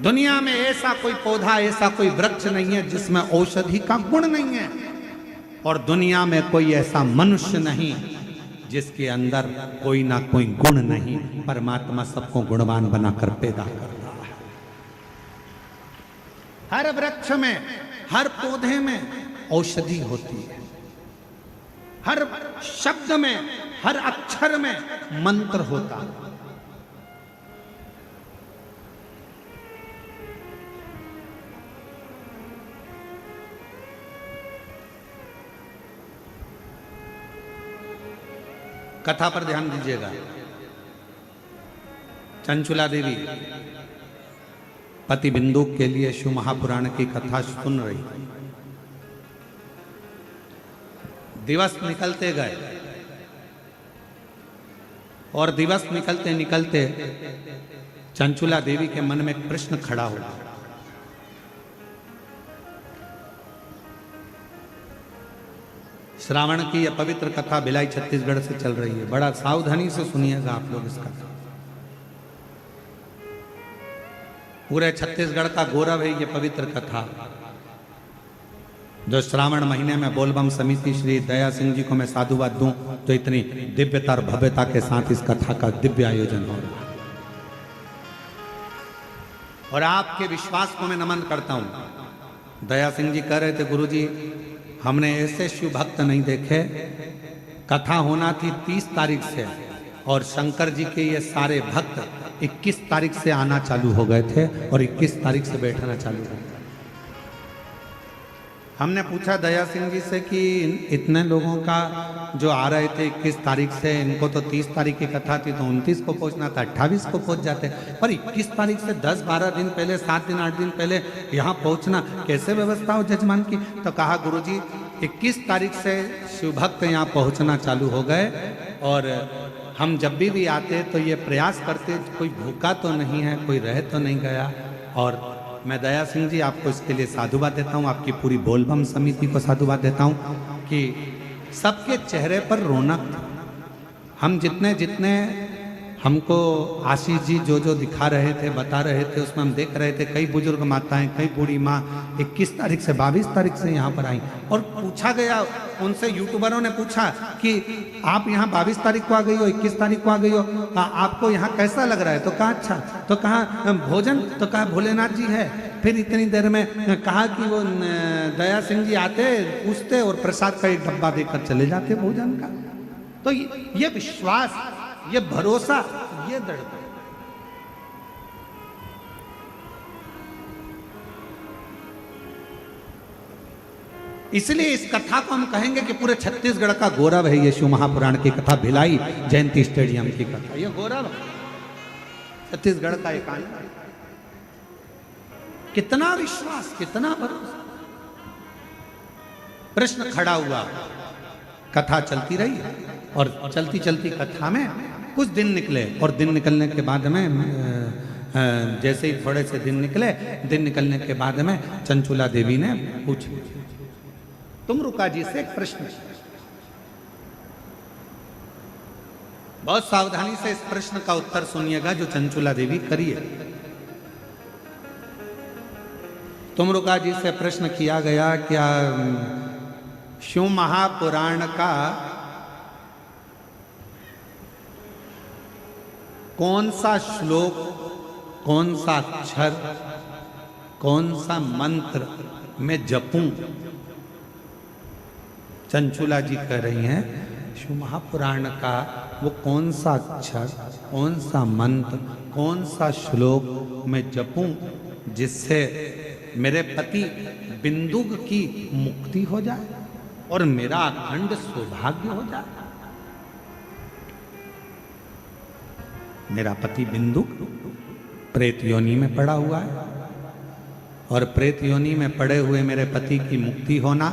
दुनिया में ऐसा कोई पौधा, ऐसा कोई वृक्ष नहीं है जिसमें औषधि का गुण नहीं है। और दुनिया में कोई ऐसा मनुष्य नहीं जिसके अंदर कोई ना कोई गुण नहीं। परमात्मा सबको गुणवान बनाकर पैदा करता है। हर वृक्ष में, हर पौधे में औषधि होती है। हर शब्द में, हर अक्षर में मंत्र होता है। कथा पर ध्यान दीजिएगा। चंचुला देवी पति बिंदुक के लिए शिव महापुराण की कथा सुन रही थी। दिवस निकलते गए और दिवस निकलते निकलते चंचुला देवी के मन में एक प्रश्न खड़ा हुआ। श्रावण की यह पवित्र कथा भिलाई छत्तीसगढ़ से चल रही है। बड़ा सावधानी से सुनिएगा आप लोग इस कथा। पूरे छत्तीसगढ़ का गौरव है ये पवित्र कथा, जो श्रावण महीने में बोलबम समिति श्री दया सिंह जी को मैं साधुवाद दूं तो इतनी दिव्यता और भव्यता के साथ इस कथा का दिव्य आयोजन हो रहा है। और आपके विश्वास को मैं नमन करता हूं। दया सिंह जी कह रहे थे, गुरुजी हमने ऐसे शिव भक्त नहीं देखे। कथा होना थी 30 तारीख से और शंकर जी के ये सारे भक्त 21 तारीख से आना चालू हो गए थे और 21 तारीख से बैठना चालू हो गया। हमने पूछा दया सिंह जी से कि इतने लोगों का जो आ रहे थे 21 तारीख से, इनको तो 30 तारीख की कथा थी तो 29 को पहुंचना था, 28 को पहुंच जाते, पर 21 तारीख से 10-12 दिन पहले, 7 दिन 8 दिन पहले यहाँ पहुंचना कैसे व्यवस्था हो जजमान की? तो कहा गुरुजी 21 तारीख से शिव भक्त यहाँ पहुँचना चालू हो गए और हम जब भी आते तो ये प्रयास करते कोई भूखा तो नहीं है, कोई रह तो नहीं गया। और मैं दया सिंह जी आपको इसके लिए साधुवाद देता हूँ, आपकी पूरी बोलबम समिति को साधुवाद देता हूँ कि सबके चेहरे पर रौनक। हम जितने हमको आशीष जी जो दिखा रहे थे, बता रहे थे, उसमें हम देख रहे थे कई बुजुर्ग माताएं, कई बूढ़ी माँ 21 तारीख से 22 तारीख से यहाँ पर आई। और पूछा गया उनसे, यूट्यूबरों ने पूछा कि आप यहाँ 22 तारीख को आ गई हो, 21 तारीख को आ गई हो, आपको यहाँ कैसा लग रहा है? तो कहा अच्छा, तो कहा भोजन, तो कहा भोलेनाथ जी है। फिर इतनी देर में कहा कि वो दया सिंह जी आते, पूछते और प्रसाद का एक डब्बा देकर चले जाते भोजन का। तो ये विश्वास, ये भरोसा, ये दृढ़ता। इसलिए इस कथा को हम कहेंगे कि पूरे छत्तीसगढ़ का गौरव है ये शिव महापुराण की कथा, भिलाई जयंती स्टेडियम की कथा। ये गौरव छत्तीसगढ़ का एक आनंद। कितना विश्वास, कितना भरोसा। प्रश्न खड़ा हुआ, कथा चलती रही और चलती चलती कथा में कुछ दिन निकले और दिन निकलने के बाद में जैसे ही थोड़े से दिन निकलने के बाद में चंचुला देवी ने पूछा, तुम रुका जी से एक प्रश्न। बहुत सावधानी से इस प्रश्न का उत्तर सुनिएगा जो चंचुला देवी करिए। तुम रुका जी से प्रश्न किया गया, क्या शिव महापुराण का कौन सा श्लोक, कौन सा अक्षर, कौन सा मंत्र मैं जपूं? चंचुला जी कह रही हैं शिव महापुराण का वो कौन सा अक्षर, कौन सा मंत्र, कौन सा श्लोक मैं जपूं जिससे मेरे पति बिंदुक की मुक्ति हो जाए और मेरा अखंड सौभाग्य हो जाए। मेरा पति बिंदुक प्रेत योनि में पड़ा हुआ है और प्रेत योनि में पड़े हुए मेरे पति की मुक्ति होना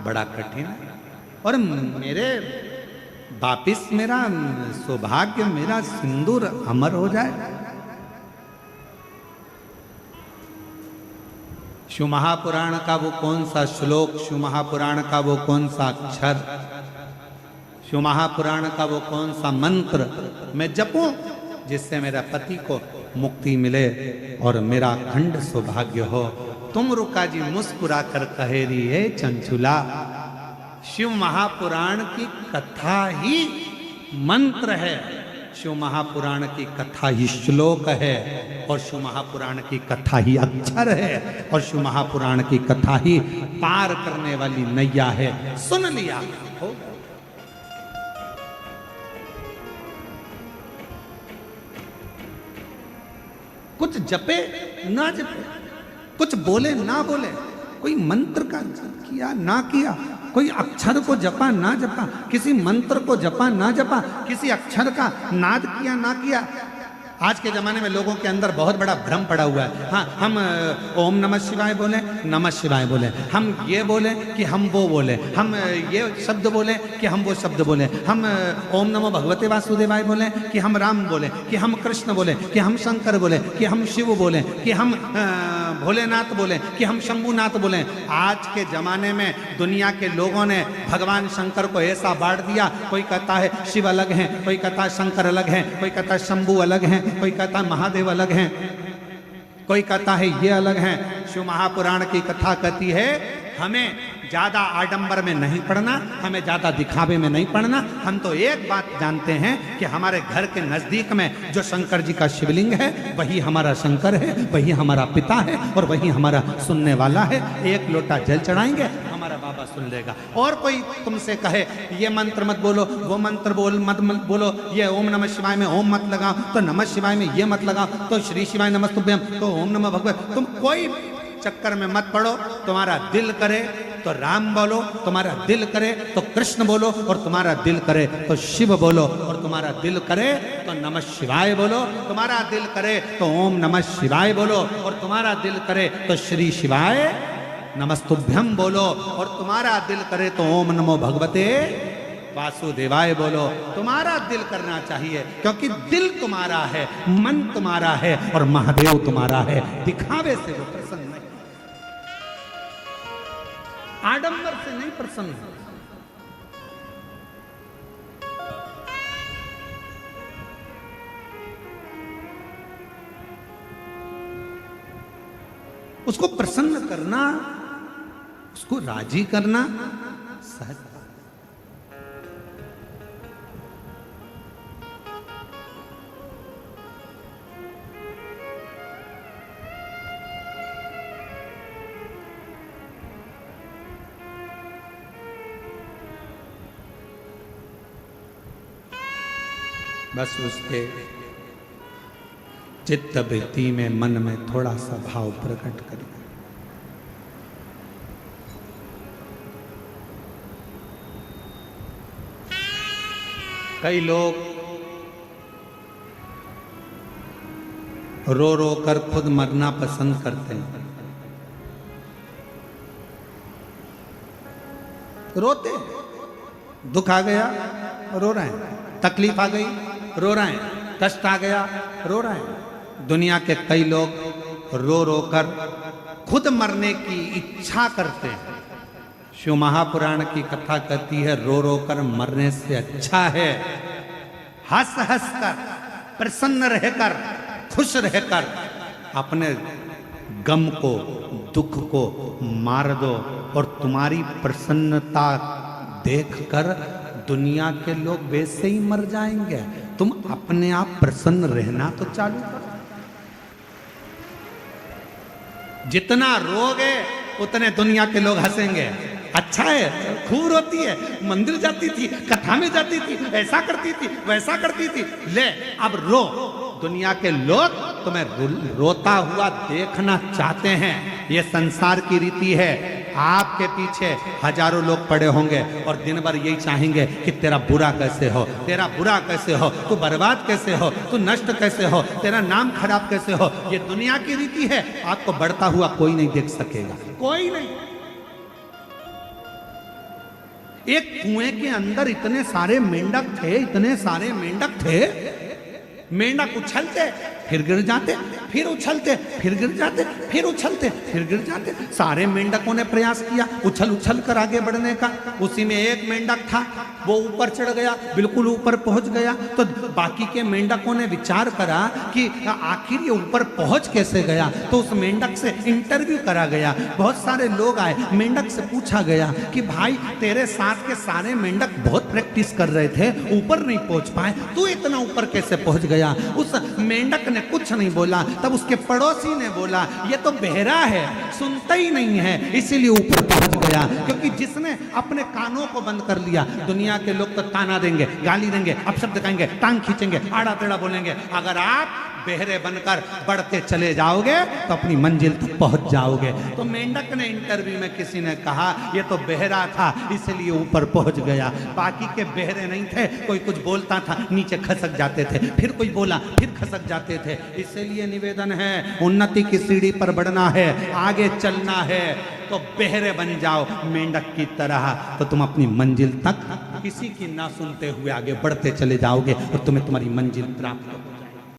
बड़ा कठिन है और मेरे वापिस मेरा सौभाग्य, मेरा सिंदूर अमर हो जाए। शिव महापुराण का वो कौन सा श्लोक, शिव महापुराण का वो कौन सा अक्षर, शिव महापुराण का वो कौन सा मंत्र मैं जपूं जिससे मेरा पति को मुक्ति मिले और मेरा अखंड सौभाग्य हो? तुम रुका जी मुस्कुरा कर कहे रही है चंचुला, शिव महापुराण की कथा ही मंत्र है, शिव महापुराण की कथा ही श्लोक है, और शिव महापुराण की कथा ही अक्षर है, और शिव महापुराण की कथा ही पार करने वाली नैया है। सुन लिया हो। कुछ जपे ना जपे, कुछ बोले ना बोले, कोई मंत्र का किया ना किया, कोई अक्षर को जपा ना जपा, किसी मंत्र को जपा ना जपा, किसी अक्षर का नाद किया ना किया। आज के ज़माने में लोगों के अंदर बहुत बड़ा भ्रम पड़ा हुआ है। हाँ, हम ओम नमः शिवाय बोले, नमः शिवाय बोले, हम ये बोले कि हम वो बोले, हम ये शब्द बोले कि हम वो शब्द बोले, हम ओम नमो भगवते वासुदेवाय बोले कि हम राम बोले, कि हम कृष्ण बोले, कि हम शंकर बोले, कि हम शिव बोले, कि हम भोलेनाथ बोले, कि हम शंभुनाथ बोले। आज के ज़माने में दुनिया के लोगों ने भगवान शंकर को ऐसा बांट दिया, कोई कहता है शिव अलग हैं, कोई कहता है शंकर अलग हैं, कोई कहता है शंभु अलग हैं, कोई कहता है महादेव अलग हैं, कोई कहता है ये अलग हैं। शिव महापुराण की कथा कहती है हमें ज़्यादा आडंबर में नहीं पढ़ना, हमें ज़्यादा दिखावे में नहीं पढ़ना। हम तो एक बात जानते हैं कि हमारे घर के नज़दीक में जो शंकर जी का शिवलिंग है वही हमारा शंकर है, वही हमारा पिता है, और वही हमारा सुनने वाला है। एक लोटा जल चढ़ाएंगे, हमारा बाबा सुन लेगा। और कोई तुमसे कहे ये मंत्र मत बोलो, वो मंत्र मत बोलो, ये ओम नमः शिवाय में ओम मत लगाओ, तो नमः शिवाय में ये मत लगाओ, तो श्री शिवाय नमस्तुभ्यम, तो ओम नमः भगवत, तुम कोई चक्कर में मत पड़ो। तुम्हारा दिल करे तो राम बोलो, तुम्हारा दिल करे तो कृष्ण बोलो, और तुम्हारा दिल करे तो शिव बोलो, और तुम्हारा दिल करे तो नमः शिवाय बोलो, तुम्हारा दिल करे तो ओम नमः शिवाय बोलो, और तुम्हारा दिल करे तो श्री शिवाय नमस्तुभ्यम बोलो, और तुम्हारा दिल करे तो ओम नमो भगवते वासुदेवाय बोलो। तुम्हारा दिल करना चाहिए, क्योंकि दिल तुम्हारा है, मन तुम्हारा है, और महादेव तुम्हारा है। दिखावे से वो प्रसन्न नहीं, आडंबर से नहीं प्रसन्न। उसको प्रसन्न करना, उसको राजी करना सहज। बस उसके चित्त वृत्ति में, मन में थोड़ा सा भाव प्रकट करें। कई लोग रो रो कर खुद मरना पसंद करते हैं। रोते, दुख आ गया रो रहे हैं, तकलीफ आ गई रो रहे हैं, कष्ट आ गया रो रहे हैं। दुनिया के कई लोग रो रो कर खुद मरने की इच्छा करते हैं। शिव महापुराण की कथा कहती है रो रो कर मरने से अच्छा है हंस हंस कर, प्रसन्न रहकर, खुश रहकर अपने गम को, दुख को मार दो, और तुम्हारी प्रसन्नता देखकर दुनिया के लोग वैसे ही मर जाएंगे। तुम अपने आप प्रसन्न रहना तो चालू करो। जितना रोगे उतने दुनिया के लोग हंसेंगे। अच्छा है, खूब रोती है, मंदिर जाती थी, कथा में जाती थी, ऐसा करती थी, वैसा करती थी, ले अब रो। दुनिया के लोग तुम्हें रोता हुआ देखना चाहते हैं। ये संसार की रीति है। आपके पीछे हजारों लोग पड़े होंगे और दिन भर यही चाहेंगे कि तेरा बुरा कैसे हो, तेरा बुरा कैसे हो, तू बर्बाद कैसे हो, तू नष्ट कैसे हो, तेरा नाम खराब कैसे हो। ये दुनिया की रीति है। आपको बढ़ता हुआ कोई नहीं देख सकेगा, कोई नहीं। एक कुएं के अंदर इतने सारे मेंढक थे, इतने सारे मेंढक थे। मेंढक उछलते फिर गिर जाते, फिर उछलते, फिर गिर जाते, फिर उछलते, फिर गिर जाते। सारे मेंढकों ने प्रयास किया उछल उछल कर आगे बढ़ने का। उसी में एक मेंढक था, वो ऊपर चढ़ गया, बिल्कुल ऊपर पहुंच गया। तो बाकी के मेंढकों ने विचार करा कि आखिर ये ऊपर पहुंच कैसे गया। तो उस मेंढक से इंटरव्यू करा गया। बहुत सारे लोग आए, मेंढक से पूछा गया कि भाई तेरे साथ के सारे मेंढक बहुत प्रैक्टिस कर रहे थे, ऊपर नहीं पहुंच पाए, तू इतना ऊपर कैसे पहुंच गया। उस मेंढक ने कुछ नहीं बोला। तब उसके पड़ोसी ने बोला ये तो बहरा है, सुनता ही नहीं है, इसीलिए ऊपर पहुंच गया। क्योंकि जिसने अपने कानों को बंद कर लिया, दुनिया के लोग तो ताना देंगे, गाली देंगे, अपशब्द कहेंगे, टांग खींचेंगे, आड़ा टेढ़ा बोलेंगे। अगर आप बहरे बनकर बढ़ते चले जाओगे तो अपनी मंजिल तक पहुंच जाओगे। तो मेंढक ने इंटरव्यू में किसी ने कहा ये तो बहरा था इसलिए ऊपर पहुंच गया, बाकी के बहरे नहीं थे। कोई कुछ बोलता था नीचे खसक जाते थे, फिर कोई बोला फिर खसक जाते थे। इसलिए निवेदन है, उन्नति की सीढ़ी पर बढ़ना है, आगे चलना है तो बहरे बन जाओ मेंढक की तरह, तो तुम अपनी मंजिल तक किसी की ना सुनते हुए आगे बढ़ते चले जाओगे और तुम्हें तुम्हारी मंजिल प्राप्त होगी।